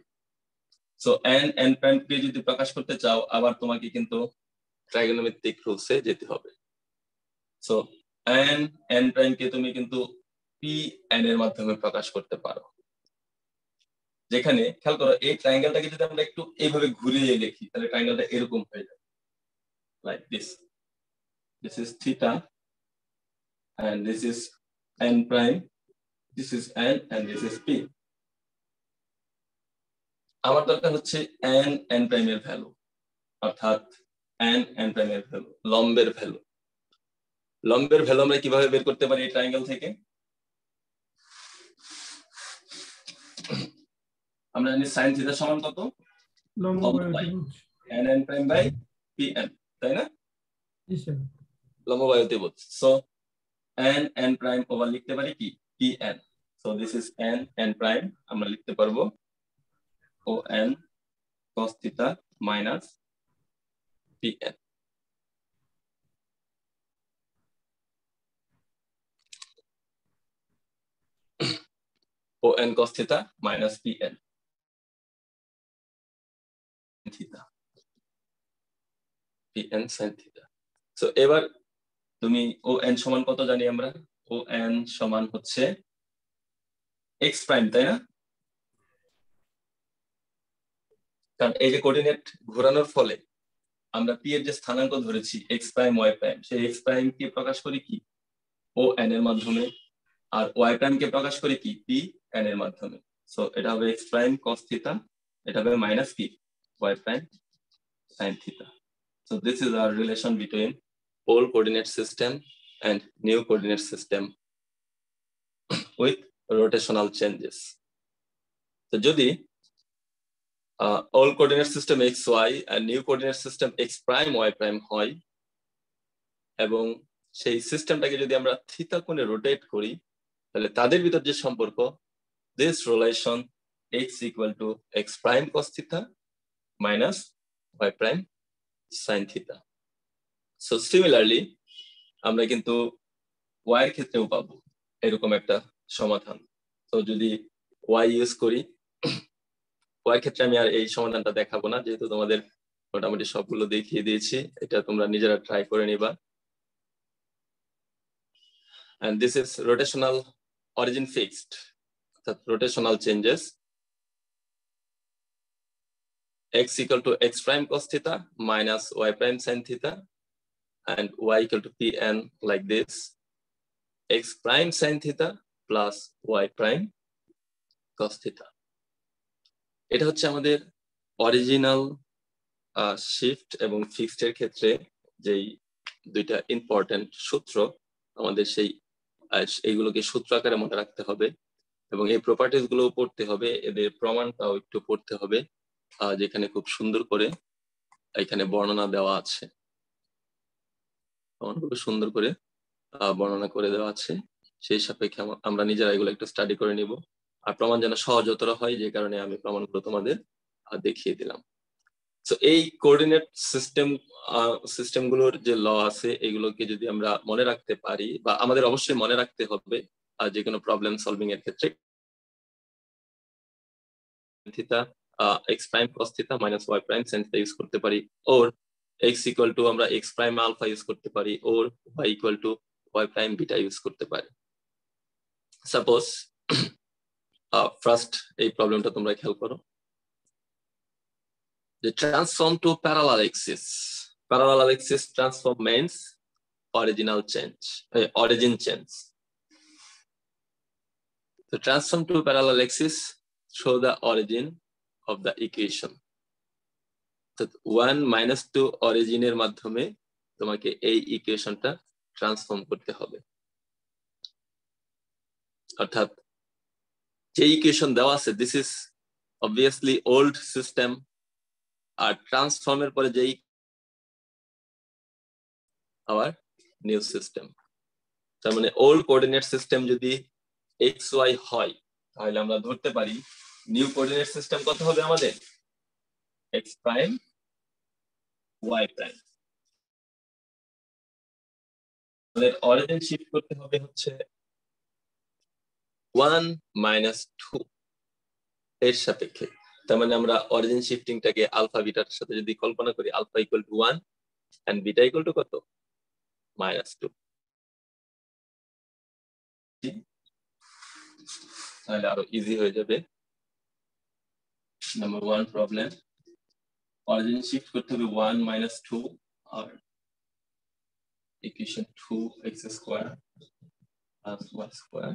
সো এন এন প্রাইম কে যদি প্রকাশ করতে চাও, আবার তোমাকে কিন্তু ট্রাইগোনোমেট্রিক রুলসে যেতে হবে। সো এন এন প্রাইম কে তুমি কিন্তু পি এন এর মাধ্যমে প্রকাশ করতে পারো। যেখানে খেয়াল করো, এই ট্রায়াঙ্গেলটাকে যদি আমরা একটু এইভাবে ঘুরিয়ে লিখি, তাহলে ট্রায়াঙ্গেলটা এরকম হয়ে যাবে, like this. This is theta and this is n prime, this is n and this is p. আমার দরকার হচ্ছে n n prime এর ভ্যালু, অর্থাৎ n n prime এর ভ্যালু, লম্বের ভ্যালু। লম্বের ভ্যালু আমরা কিভাবে বের করতে পারি এই ট্রায়াঙ্গেল থেকে? আমরা জানি sin থিটা সমান কত? লম্ব by n n prime by pn, তাই না? লম্ব বাই অতিভুজ। So n n prime over লিখতে পারি কি? pn. So this is n n prime, আমরা লিখতে পারবো ও n cos theta minus pn. ও n cos theta minus pn theta, pn sin theta. So এবার তুমি ও n সমান কত জানি আমরা? ও n সমান হচ্ছে x প্রাইম, তাই না? কারণ এই যে কোঅর্ডিনেট ঘোরানোর ফলে আমরা p এর যে স্থানাঙ্ক ধরেছি x প্রাইম y প্রাইম, সেই x প্রাইম কে প্রকাশ করি কি? ও n এর মাধ্যমে, আর y প্রাইম কে প্রকাশ করি কি? p n এর মাধ্যমে। সো এটা হবে x প্রাইম cos theta, এটা হবে মাইনাস কি? y prime sin theta. So this is our relation between old coordinate system and new coordinate system with rotational changes. So যদি old coordinate system xy and new coordinate system x prime y prime হয়, এবং সেই সিস্টেমটাকে যদি আমরা থিতা কোণে rotate করি তাহলে তাদের ভিতর যে সম্পর্ক, this relation x equal to x prime cos theta minus y prime sin theta. So similarly আমরা কিন্তু y এর ক্ষেত্রেও পাবো এরকম একটা সমাধান। তো যদি y ইউজ করি, y এর ক্ষেত্রে আমি আর এই সমাধানটা দেখাবো না, যেহেতু তোমাদের মোটামুটি সবগুলো দেখিয়ে দিয়েছি, এটা তোমরা নিজেরা ট্রাই করে নিবা। And this is rotational origin fixed, that rotational changes x equal to x prime cos theta minus y prime sin theta, and y equal to pn like this, x prime sin theta plus y prime cos theta. এটা হচ্ছে আমাদের original shift এবং fixed এর ক্ষেত্রে যেই দুইটা important সূত্র, আমাদের সেই এইগুলোকে সূত্র আকারে মনে রাখতে হবে এবং এই প্রপার্টিজ গুলো পড়তে হবে, এদের প্রমাণটাও একটু পড়তে হবে, যেখানে খুব সুন্দর করে এখানে বর্ণনা দেওয়া আছে, খুব সুন্দর করে বর্ণনা করে দেওয়া আছে। সেই সাপেক্ষে আমরা নিজেরা এগুলো একটু স্টাডি করে নিব, আর প্রমাণ যেন সহজতর হয়, যে কারণে আমি প্রমাণগুলো তোমাদের দেখিয়ে দিলাম। তো এই কোঅর্ডিনেট সিস্টেমগুলোর যে ল আছে, এগুলোকে যদি আমরা মনে রাখতে পারি, বা আমাদের অবশ্যই মনে রাখতে হবে যে কোনো প্রবলেম সলভিং এর ক্ষেত্রে, theta x prime cos theta minus y prime sin theta use করতে পারি, or x equal to আমরা x prime alpha ইউজ করতে পারি, or y equal to y prime beta use করতে পারি। সাপোজ ফার্স্ট এই প্রবলেমটা তোমরা খেয়াল করো, the transform to parallel axis. Parallel axis transform means origin change. The transform to parallel axis show the origin of the equation. So 1 minus 2 origin এর মাধ্যমে তোমাকে এই ইকুয়েশনটা ট্রান্সফর্ম করতে হবে, অর্থাৎ যে ইকুয়েশন দেওয়া আছে, this is obviously old system, আর ট্রান্সফর্মের পরে যেই আবার নিউ সিস্টেম, তার মানে ওল্ড কোঅর্ডিনেট সিস্টেম যদি xy হয়, তাহলে আমরা ধরতে পারি নিউ কোঅর্ডিনেট সিস্টেম কত হবে আমাদের, x প্রাইম y প্রাইম। আমাদের অরিজিন শিফট করতে হবে হচ্ছে 1 minus 2 এর সাপেক্ষে। তার মানে আমরা অরিজিন শিফটিংটাকে আলফা বিটার সাথে যদি কল্পনা করি, alpha equal to 1 and beta equal to কত, -2, তাহলে আরো ইজি হয়ে যাবে। নাম্বার 1 প্রবলেম, অরিজিন শিফট করতে হবে 1 minus 2 আর equation 2x square plus y square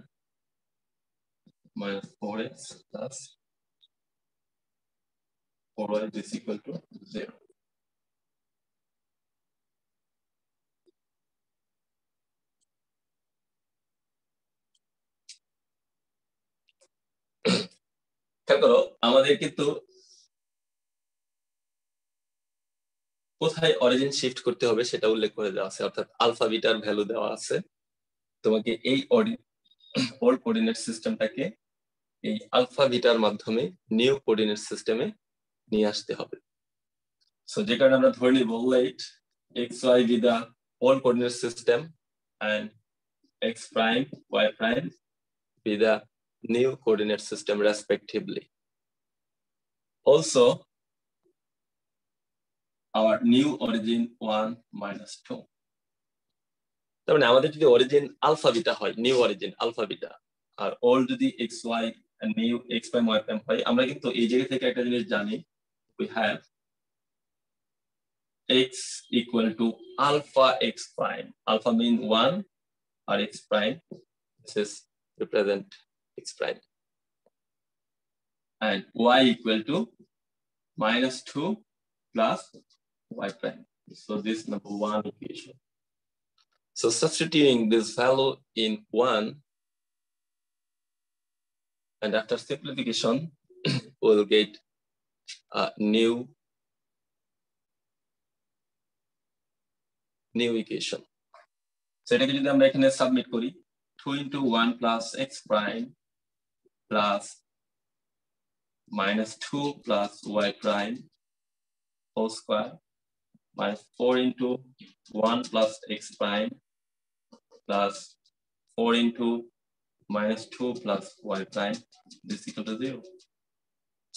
minus 4x plus 4y is equal to 0. খেয়াল করো, আমাদের কিন্তু কোথায় অরিজিন শিফট করতে হবে সেটা উল্লেখ করে দেওয়া আছে, অর্থাৎ আলফা বিটার ভ্যালু দেওয়া আছে। তোমাকে এই ওল্ড কোঅর্ডিনেট সিস্টেমটাকে এই আলফা বিটার মাধ্যমে নিউ কোঅর্ডিনেট সিস্টেমে নিয়ে আসতে হবে। সো যে কারণে আমরা ধরে নিব let xy be the old coordinate system and x prime y prime be the new coordinate system respectively. Also our new origin 1 minus 2. তার মানে আমাদের যদি অরিজিন আলফা বিটা হয়, নিউ অরিজিন আলফা বিটা, আর ওল্ড যদি xy and new x prime y prime হয়, আমরা কিন্তু এই জায়গা থেকে একটা জিনিস জানি, we have x equal to alpha x prime. Alpha mean 1 or x prime. This is represent x prime. And y equal to -2 plus y prime. So this number 1 equation. So substituting this value in 1, and after simplification, we'll get a new equation. সেটাকে যদি আমরা এখানে submit করি 2 into 1 plus x prime plus minus 2 plus y prime whole square minus 4 into 1 plus x prime plus 4 into minus 2 plus y prime is equal to 0.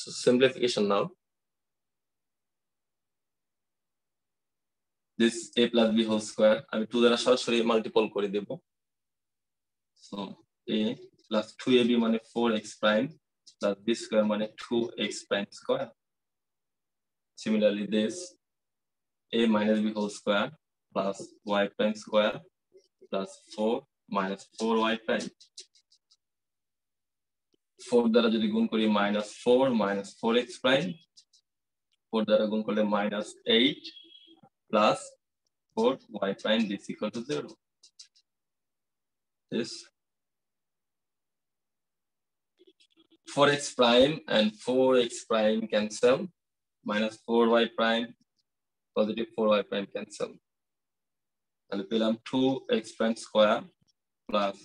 So simplification now. This a plus b whole square আমি 2 দ্বারা সরাসরি multiple করে দেব। So a plus 2ab মানে 4x prime plus b square মানে 2x prime square. Similarly this a minus b whole square plus y prime square plus 4 minus 4y prime. 4 দ্বারা যদি গুণ করি minus 4 minus 4x prime, 4 দ্বারা গুণ করলে minus 8 plus 4y prime is equal to 0. This 4x prime and 4x prime cancel, minus 4y prime, positive 4y prime cancel. And we have 2x prime square plus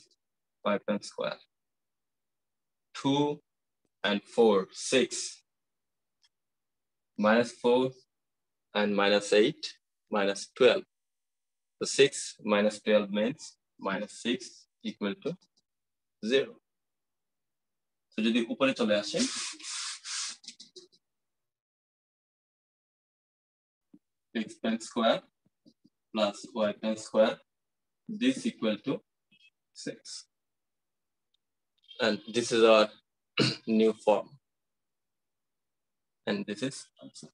y prime square. 2 and 4, 6. Minus 4 and minus 8, minus 12. So 6 minus 12 means minus 6 equal to 0. So যদি উপরে চলে আসে x prime square plus y prime square, this equal to 6. And this is our new form. And this is answer.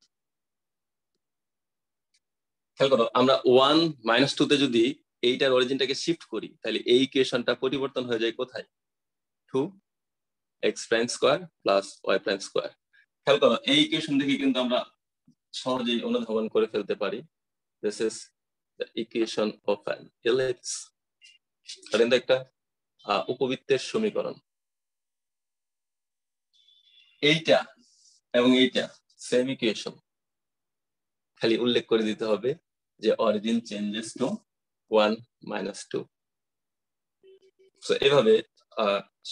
খেয়াল করো আমরা 1 minus 2 তে যদি এইটার অরিজিনটাকে শিফট করি তাহলে এই ইকুয়েশনটা পরিবর্তন হয়ে যায় কোথায়? 2 x prime square plus y prime square. খেয়াল করো এই ইকুয়েশন থেকে কিন্তু আমরা সহজেই অনুধাবন করে ফেলতে পারি this is the equation of an ellipse. এটা কিন্তু একটা উপবৃত্তের সমীকরণ। এইটা এবং এইটা সেম ইকুয়েশন, খালি উল্লেখ করে দিতে হবে যে origin changes to 1 minus 2. So এভাবে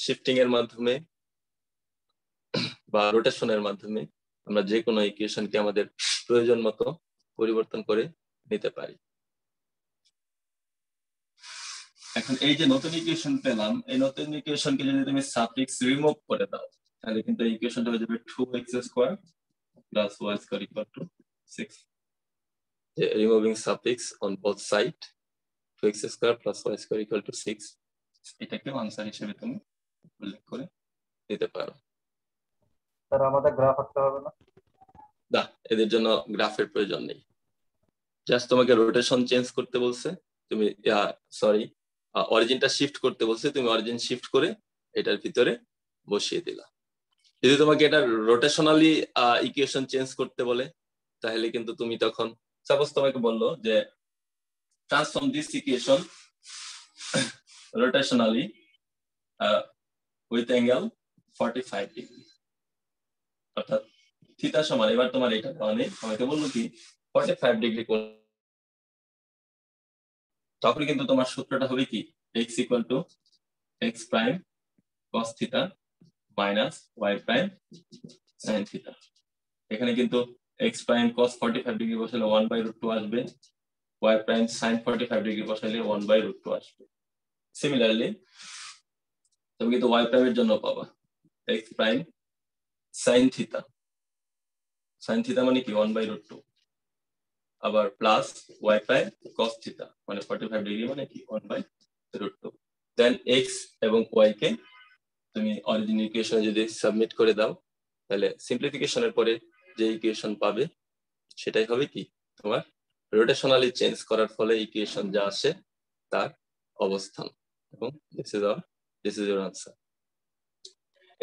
শিফটিং এর মাধ্যমে বা রোটেশনের মাধ্যমে আমরা যে কোনো ইকুয়েশনকে আমাদের প্রয়োজন মতো পরিবর্তন করে নিতে পারি। এখন এই যে নতুন ইকুয়েশন পেলাম, এই নতুন ইকুয়েশনকে যদি তুমি সাফিক্স রিমুভ করে দাও তাহলে কিন্তু এই ইকুয়েশনটা হয়ে যাবে 2x square plus y square equal to 6. Removing suffix on both sides, 2x square plus y square equal to 6. এটাকে আনসার হিসেবে তুমি উল্লেখ করে দিতে পারো। স্যার আমাদের গ্রাফ আঁকতে হবে না? না, এদের জন্য গ্রাফের প্রয়োজন নেই। জাস্ট তোমাকে রোটেশন চেঞ্জ করতে বলছে, তুমি সরি অরিজিনটা শিফট করতে বলছে, তুমি অরিজিন শিফট করে এটার ভিতরে বসিয়ে দিলা। যদি তোমাকে এটা রোটেশনালি ইকুয়েশন চেঞ্জ করতে বলে তাহলে কিন্তু তুমি তখন সাপোজ তোমাকে বললো যে transform this equation rotationally with angle 45 degree, অর্থাৎ থিটা সমান, এবার তোমার এটা মানে আমাকে বললো কি 45 ডিগ্রি কোণ, তখন কিন্তু তোমার সূত্রটা হবে কি x equal to x prime cos theta minus y prime sin theta। এখানে কিন্তু x prime cos 45 ডিগ্রি বসালে 1/√2 আসবে, y prime sin 45 ডিগ্রি বসালে 1/√2 আসবে। সিমিলারলি তুমি কিন্তু y prime এর জন্য পাবা x prime sin theta, sin theta মানে কি 1/√2, আবার plus y prime cos theta মানে 45 ডিগ্রি মানে কি 1/√2। দেন x এবং y কে তুমি অরিজিন ইকুয়েশনে যদি সাবমিট করে দাও তাহলে সিম্পলিফিকেশনের পরে যে ইকুয়েশন পাবে সেটাই হবে কি তোমার রোটেশনালি চেঞ্জ করার ফলে ইকুয়েশন যা আসে তার অবস্থান, এবং দিস ইজ ইওর আনসার।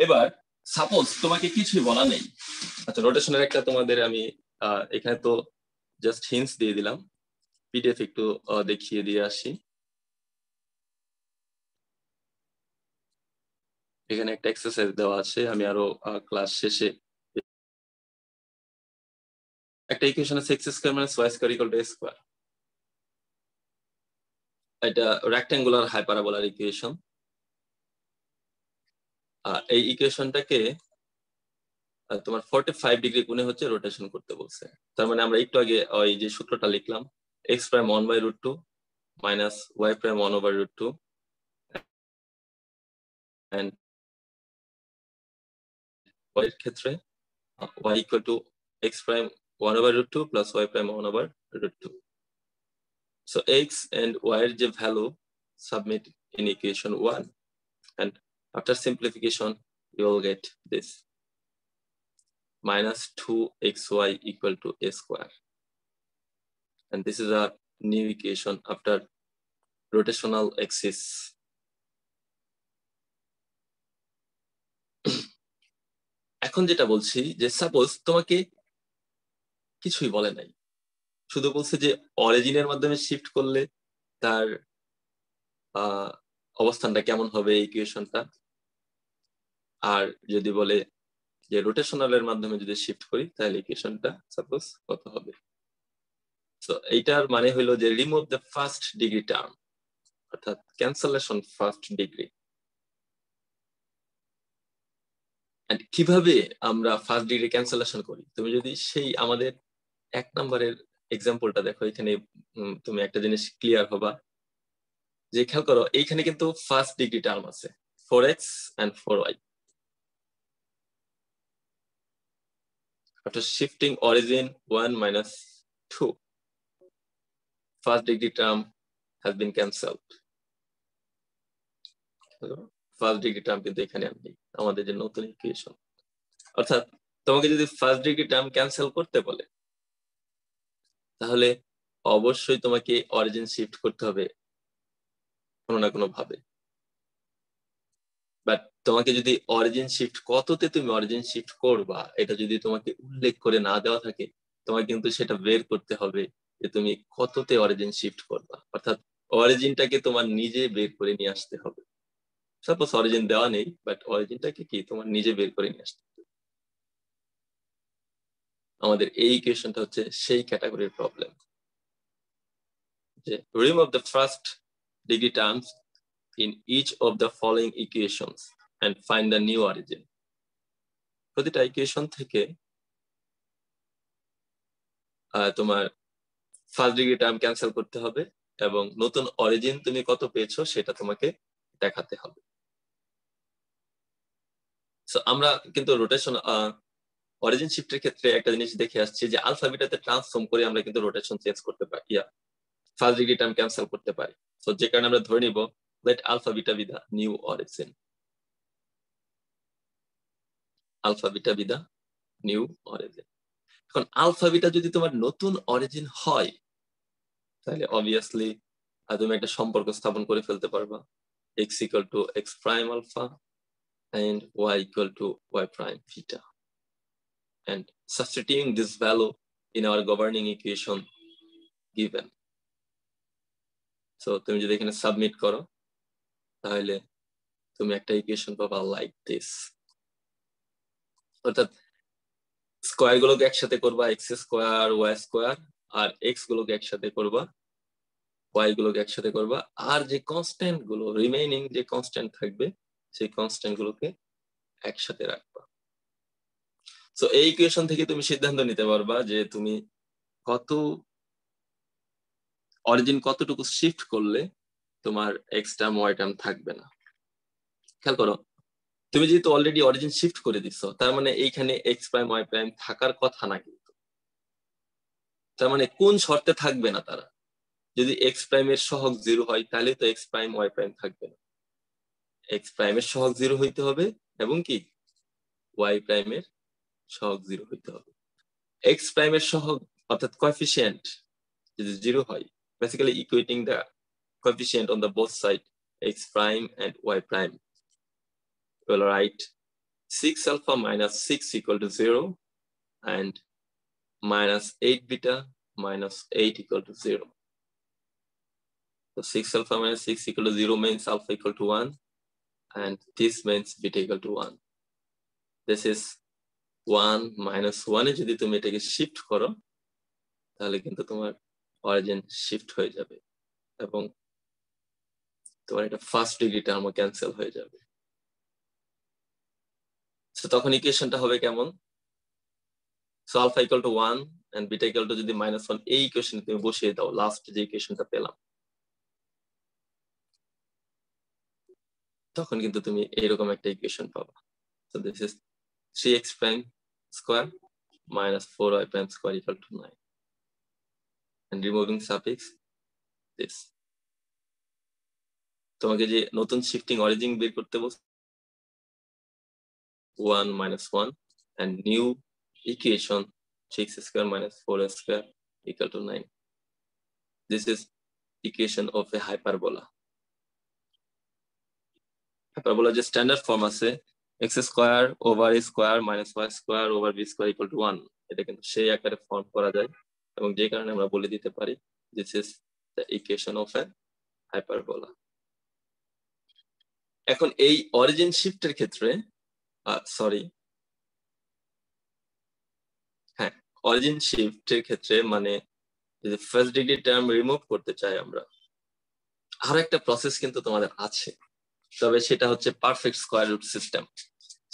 এবার সাপোজ তোমাকে কিছুই বলা নেই, আচ্ছা রোটেশনের একটা তোমাদের আমি এখানে তো জাস্ট হিন্টস দিয়ে দিলাম, পিডিএফ একটু দেখিয়ে দিয়ে আসি। এখানে একটা এক্সারসাইজ দেওয়া আছে, আমি আরো ক্লাস শেষে একটা ইকুয়েশন আছে x square minus y square equal to a square. এটা রেক্ট্যাঙ্গুলার হাইপারাবোলার ইকুয়েশন। এই ইকুয়েশনটাকে তোমার 45 ডিগ্রি কোণে হচ্ছে রোটেশন করতে বলছে। তার মানে আমরা একটু আগে ওই যে সূত্রটা লিখলাম, x prime 1/√2 minus y prime 1/√2 and y এর ক্ষেত্রে y equal to x prime 1/√2 plus y prime 1/√2. So x and y এর যে value submit in equation 1, and after simplification you will get this minus 2xy equal to a square, and this is our new equation after rotational axis. এখন যেটা বলছি যে suppose তোমাকে কিছুই বলে নাই, শুধু বলছে যে অরিজিনের মাধ্যমে শিফট করলে তার অবস্থানটা কেমন হবে ইকুয়েশনটা, আর যদি বলে যে রোটেশনালের মাধ্যমে যদি শিফট করি তাহলে ইকুয়েশনটা সাপোজ কত হবে। সো এইটার মানে হলো যে remove the first degree term, অর্থাৎ ক্যান্সেলেশন ফার্স্ট ডিগ্রি। এন্ড কিভাবে আমরা ফার্স্ট ডিগ্রি ক্যান্সেলেশন করি, তুমি যদি সেই আমাদের 1 নম্বরের এক্সাম্পলটা দেখো, এখানে তুমি একটা জিনিস ক্লিয়ার হবা যে খেয়াল করো এইখানে কিন্তু ফার্স্ট ডিগ্রি টার্ম আছে 4x and 4y. After shifting origin 1 minus 2, first degree term has been cancelled. First degree term কিন্তু এখানে আমি আমাদের যে নতুন ইকুয়েশন, অর্থাৎ তোমাকে যদি ফার্স্ট ডিগ্রি টার্ম ক্যান্সেল করতে বলে তাহলে অবশ্যই তোমাকে অরিজিন শিফট করতে হবে কোনো না কোনো ভাবে। বাট তোমাকে যদি অরিজিন শিফট কততে তুমি অরিজিন শিফট করবা এটা যদি তোমাকে উল্লেখ করে না দেওয়া থাকে, তোমাকে কিন্তু সেটা বের করতে হবে যে তুমি কততে অরিজিন শিফট করবা, অর্থাৎ অরিজিনটাকে তোমার নিজে বের করে নিয়ে আসতে হবে। সাপোজ অরিজিন দেওয়া নেই, বাট অরিজিনটাকে কি তোমার নিজে বের করে নিয়ে আসতে হবে। আমাদের এই ইকুয়েশনটা হচ্ছে সেই ক্যাটাগরির প্রবলেম যে remove the first degree terms in each of the following equations and find the new origin. প্রতিটা ইকুয়েশন থেকে তোমার ফার্স্ট ডিগ্রি টার্ম ক্যান্সেল করতে হবে এবং নতুন অরিজিন তুমি কত পেয়েছো সেটা তোমাকে দেখাতে হবে। সো আমরা কিন্তু রোটেশন অরিজিন শিফটের ক্ষেত্রে একটা জিনিস দেখে আসছি যে আলফা বিটাতে ট্রান্সফর্ম করে আমরা কিন্তু রোটেশন চেঞ্জ করতে পারি, ফার্স্ট ডিগ্রি টার্ম ক্যান্সেল করতে পারি। সো যে কারণে আমরা ধরে নিব let alpha beta be the new origin. Alpha beta be the new origin. এখন আলফা বিটা যদি তোমার নতুন অরিজিন হয় তাহলে অবভিয়াসলি তুমি একটা সম্পর্ক স্থাপন করে ফেলতে পারবা, x equal to x prime alpha and y equal to y prime beta, and substituting this value in our governing equation given. So তুমি যদি এখানে সাবমিট করো তাহলে তুমি একটা ইকুয়েশন পাবা লাইক দিস, অর্থাৎ স্কয়ার গুলোকে একসাথে করবা x স্কয়ার y স্কয়ার, আর x গুলোকে একসাথে করবা y গুলোকে একসাথে করবা, আর যে কনস্ট্যান্ট গুলো রিমেইনিং যে কনস্ট্যান্ট থাকবে সেই কনস্ট্যান্ট গুলোকে একসাথে রাখবা। সো এই ইকুয়েশন থেকে তুমি সিদ্ধান্ত নিতে পারবা যে তুমি কত অরিজিন কতটুকু শিফট করলে তোমার x টার্ম y টার্ম থাকবে না। খেয়াল করো তুমি যেহেতু অলরেডি অরিজিন শিফট করে দিছো তার মানে এইখানে x প্রাইম y প্রাইম থাকার কথা না, কিন্তু তার মানে কোন শর্তে থাকবে না তারা, যদি x প্রাইম এর সহগ 0 হয় তাহলে তো x প্রাইম y প্রাইম থাকবে না, x প্রাইম এর সহগ 0 হইতে হবে এবং কি y প্রাইম এর সহগ 0 হইতে হবে। x প্রাইম এর সহগ অর্থাৎ কোএফিশিয়েন্ট যদি 0 হয়, basically equating the coefficient on the both side x prime and y prime, we'll write 6 alpha minus 6 equal to 0 and minus 8 beta minus 8 equal to 0. So 6 alpha minus 6 equal to 0 means alpha equal to 1 and this means beta equal to 1. This is 1 minus 1 এ যদি তুমি এটাকে shift করো তাহলে কিন্তু তোমার origin shift হয়ে যাবে এবং তোমার এটা ফার্স্ট ডিগ্রি টার্মও ক্যান্সেল হয়ে যাবে। সো তখন ইকুয়েশনটা হবে কেমন? So alpha equal to 1 and beta equal to যদি -1 এই ইকুয়েশনে তুমি বসিয়ে দাও, লাস্ট যে ইকুয়েশনটা পেলাম, তখন কিন্তু তুমি এইরকম একটা ইকুয়েশন পাবা। So this is 3x prime square minus 4y prime square equal to 9. And removing suffix this. তোমাকে যে নতুন শিফটিং অরিজিন বের করতে বলছে 1 minus 1 and new equation 6 square minus 4 square equal to 9. This is equation of a hyperbola. Hyperbola যে standard form আছে x square over a square minus y square over b square equal to 1. এটা কিন্তু সেই আকারে form করা যায় এবং যে কারণে আমরা বলে দিতে পারি this is the equation of a hyperbola. এখন এই অরিজিন শিফটের ক্ষেত্রে অরিজিন শিফটের ক্ষেত্রে মানে যদি ফার্স্ট ডিগ্রি টার্ম রিমুভ করতে চাই আমরা, আরো একটা প্রসেস কিন্তু তোমাদের আছে, তবে সেটা হচ্ছে পারফেক্ট স্কয়ার রুট সিস্টেম।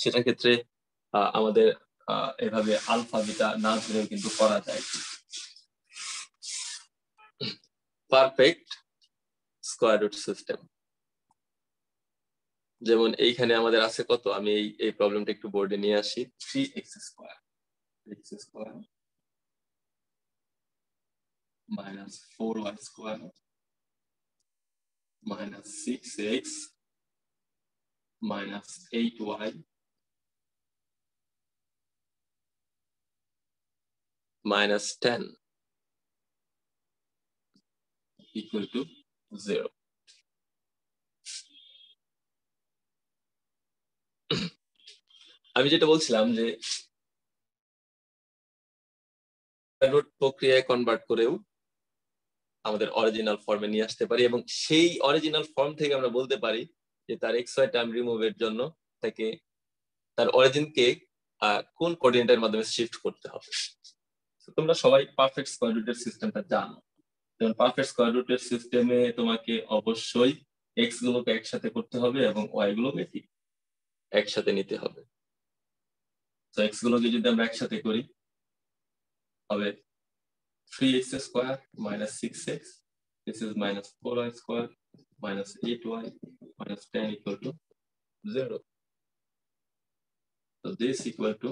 সেটার ক্ষেত্রে আমাদের এভাবে আলফা বিটা না ধরেও কিন্তু করা যায়। পারফেক্ট স্কয়ার রুট সিস্টেম যেমন এইখানে আমাদের আছে কত, আমি এই প্রবলেমটা একটু বোর্ডে নিয়ে আসি। 3x square minus 4y square minus 6x minus 8y minus 10 equal to 0. আমি যেটা বলছিলাম যে রুট প্রক্রিয়ায় কনভার্ট করেও আমাদের অরিজিনাল ফর্মে নিয়ে আসতে পারি এবং সেই অরিজিনাল ফর্ম থেকে আমরা বলতে পারি যে তার xy টার্ম রিমুভের জন্য তাকে তার অরিজিনকে কোন কোঅর্ডিনেটের মাধ্যমে শিফট করতে হবে। তোমরা সবাই পারফেক্ট স্কয়ার রুটের সিস্টেমটা জানো। যেমন পারফেক্ট স্কয়ার রুটের সিস্টেমে তোমাকে অবশ্যই x গুলোকে একসাথে করতে হবে এবং y গুলোকে ঠিক একসাথে নিতে হবে। তো x গুলোকে যদি আমরা একসাথে করি হবে 3x square minus 6x. This is minus 4y square minus 8y minus 10 equal to 0. So this equal to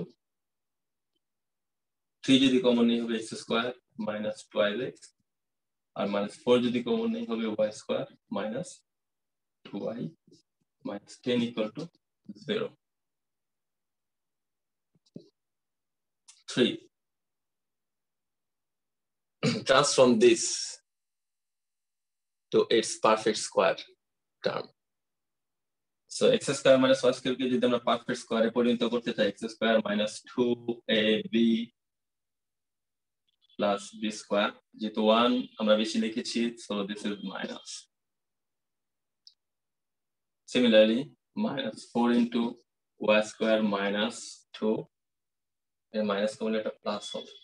3 যদি কমন নেই হবে x square minus 12x আর minus 4 যদি কমন নেই হবে y square minus 2y minus 10 equal to 0. 3. Transform this to its perfect square term. So x square minus y square কে যদি আমরা perfect স্কয়ারে পরিণত করতে চাই, x square minus 2ab plus b square, যেহেতু 1 আমরা বেশি লিখেছি, so this is minus. Similarly, minus 4 into y square minus 2 and minus করলে এটা প্লাস হবে,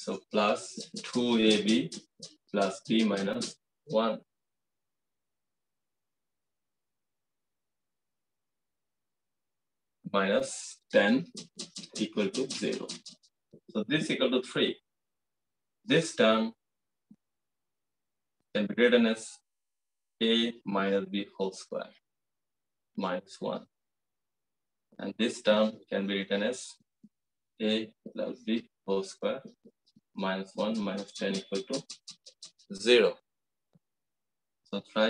so plus 2ab plus b minus 1 minus 10 equal to 0. So this equal to 3. This term can be written as a minus b whole square minus 1. And this term can be written as a plus b whole square minus 1 minus 10 equal to 0. So try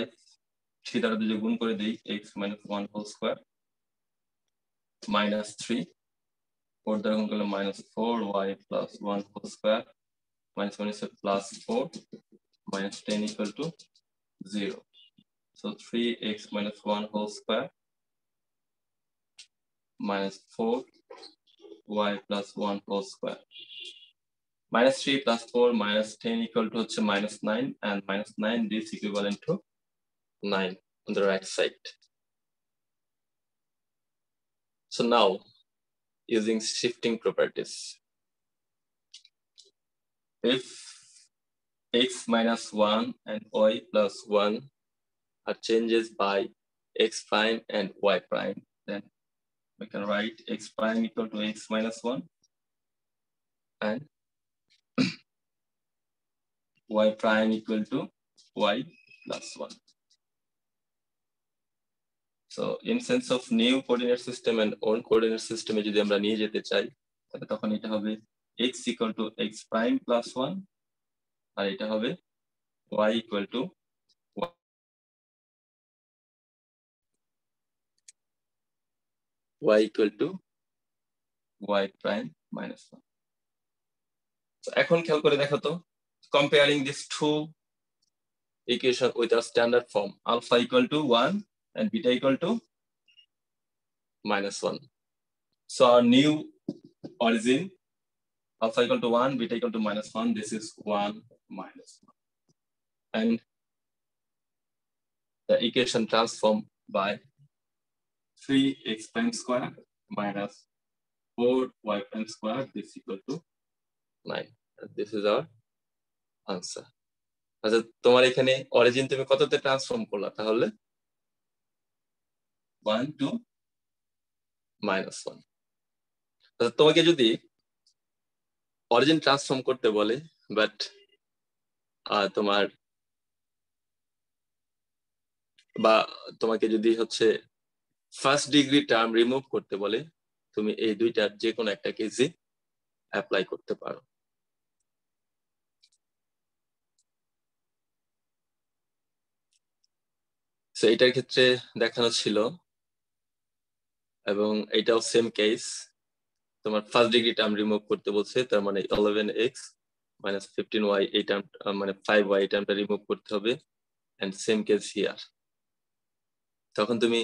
3 দ্বারা যদি গুণ করে দেই x minus 1 whole square minus 3, 4 দ্বারা গুণ করলে minus 4y plus 1 whole square minus 1 is plus 4 minus 10 equal to 0. So 3x minus 1 whole square minus 4y plus 1 whole square. Minus 3 plus 4 minus 10 equal to minus 9, and minus 9 this equivalent to 9 on the right side. So now using shifting properties, if x minus 1 and y plus 1 are changes by x prime and y prime, then we can write x prime equal to x minus 1 and y prime equal to y plus 1. So in sense of new coordinate system and old coordinate system যদি আমরা নিয়ে যেতে চাই তাহলে তখন এটা হবে x equal to x prime plus 1 আর এটা হবে y equal to y prime minus 1. So এখন খেয়াল করে দেখো তো, comparing these two equation with our standard form, alpha equal to 1 and beta equal to minus 1. So our new origin, alpha equal to 1, beta equal to minus 1, this is 1 minus 1. And the equation transformed by 3x prime square minus 4y prime square, this equal to 9. And this is our answer. আচ্ছা তোমার এখানে origin তুমি কততে transform করলা তাহলে 1 to minus 1. আচ্ছা তোমাকে যদি অরিজিন ট্রান্সফর্ম করতে বলে বাট তোমার বা তোমাকে যদি হচ্ছে ফার্স্ট ডিগ্রি টার্ম রিমুভ করতে বলে তুমি এই দুইটার যে কোনো একটা কেসে অ্যাপ্লাই করতে পারো। সো এটার ক্ষেত্রে দেখানো ছিল এবং এটাও সেম কেস, তোমার ফার্স্ট ডিগ্রি টার্ম রিমুভ করতে বলছে তার মানে 11x minus 15y এই টার্ম মানে 5y এই টার্মটা রিমুভ করতে হবে এন্ড সেম কেস হিয়ার। তখন তুমি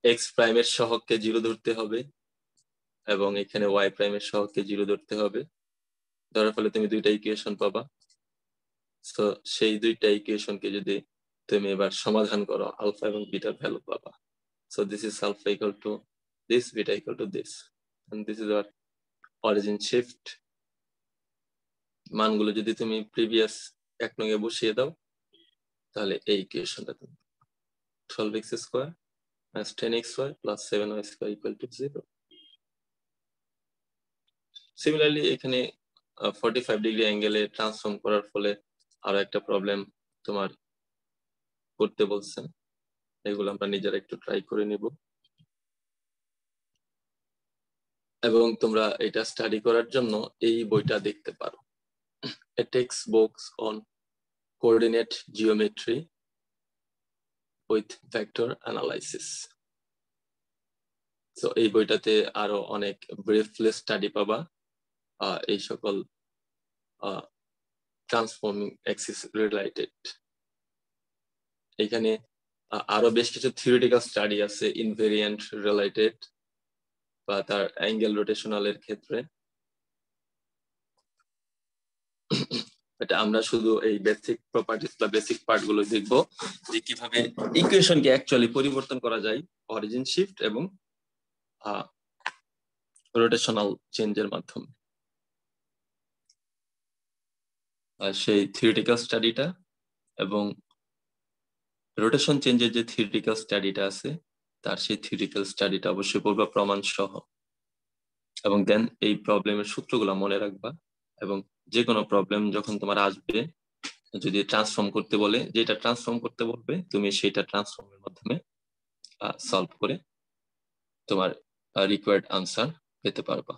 x প্রাইমের সহগকে 0 ধরতে হবে এবং এখানে y প্রাইমের সহগকে 0 ধরতে হবে, ধরার ফলে তুমি দুইটা ইকুয়েশন পাবা। সো সেই দুইটা ইকুয়েশনকে যদি তুমি এবার সমাধান করো আলফা এবং বিটার ভ্যালু পাবা। So this is alpha equal to this, beta equal to this, and this is our origin shift. মানগুলো যদি তুমি প্রিভিয়াস এক নঙ্গে বসিয়ে দাও তাহলে এই ইকুয়েশনটা তুমি 12x square plus 10xy plus 7y square equal to 0। Similarly এখানে 45 ডিগ্রি অ্যাঙ্গেলে ট্রান্সফর্ম করার ফলে আরো একটা প্রবলেম তোমার করতে বলছেন, এগুলো আমরা নিজেরা একটু ট্রাই করে নিব এবং তোমরা এটা স্টাডি করার জন্য এই বইটা দেখতে পারো, A Textbook on Coordinate Geometry with Vector Analysis। So এই বইটাতে আরো অনেক ব্রিফলি স্টাডি পাবা এই সকল ট্রান্সফর্মিং অ্যাক্সিস রিলেটেড। এখানে আরো বেশ কিছু থিওরিটিক্যাল স্টাডি আছে ইনভেরিয়েন্ট রিলেটেড বা তার অ্যাঙ্গেল রোটেশনাল এর ক্ষেত্রে। এটা আমরা শুধু এই বেসিক প্রপার্টিজ বা বেসিক পার্ট গুলো দেখবো যে কিভাবে ইকুয়েশনকে অ্যাকচুয়ালি পরিবর্তন করা যায় অরিজিন শিফট এবং রোটেশনাল চেঞ্জের মাধ্যমে। সেই থিওরিটিক্যাল স্টাডিটা এবং রোটেশন চেঞ্জের যে থিওরিটিক্যাল স্টাডিটা আছে তার সেই থিওরিটিক্যাল স্টাডিটা অবশ্যই পড়বা প্রমাণ সহ, এবং দেন এই প্রবলেমের সূত্রগুলো মনে রাখবা এবং যে কোনো প্রবলেম যখন তোমার আসবে যদি ট্রান্সফর্ম করতে বলে যেটা ট্রান্সফর্ম করতে বলবে তুমি সেটা ট্রান্সফর্মের মাধ্যমে সলভ করে তোমার রিকোয়ার্ড আনসার পেতে পারবা।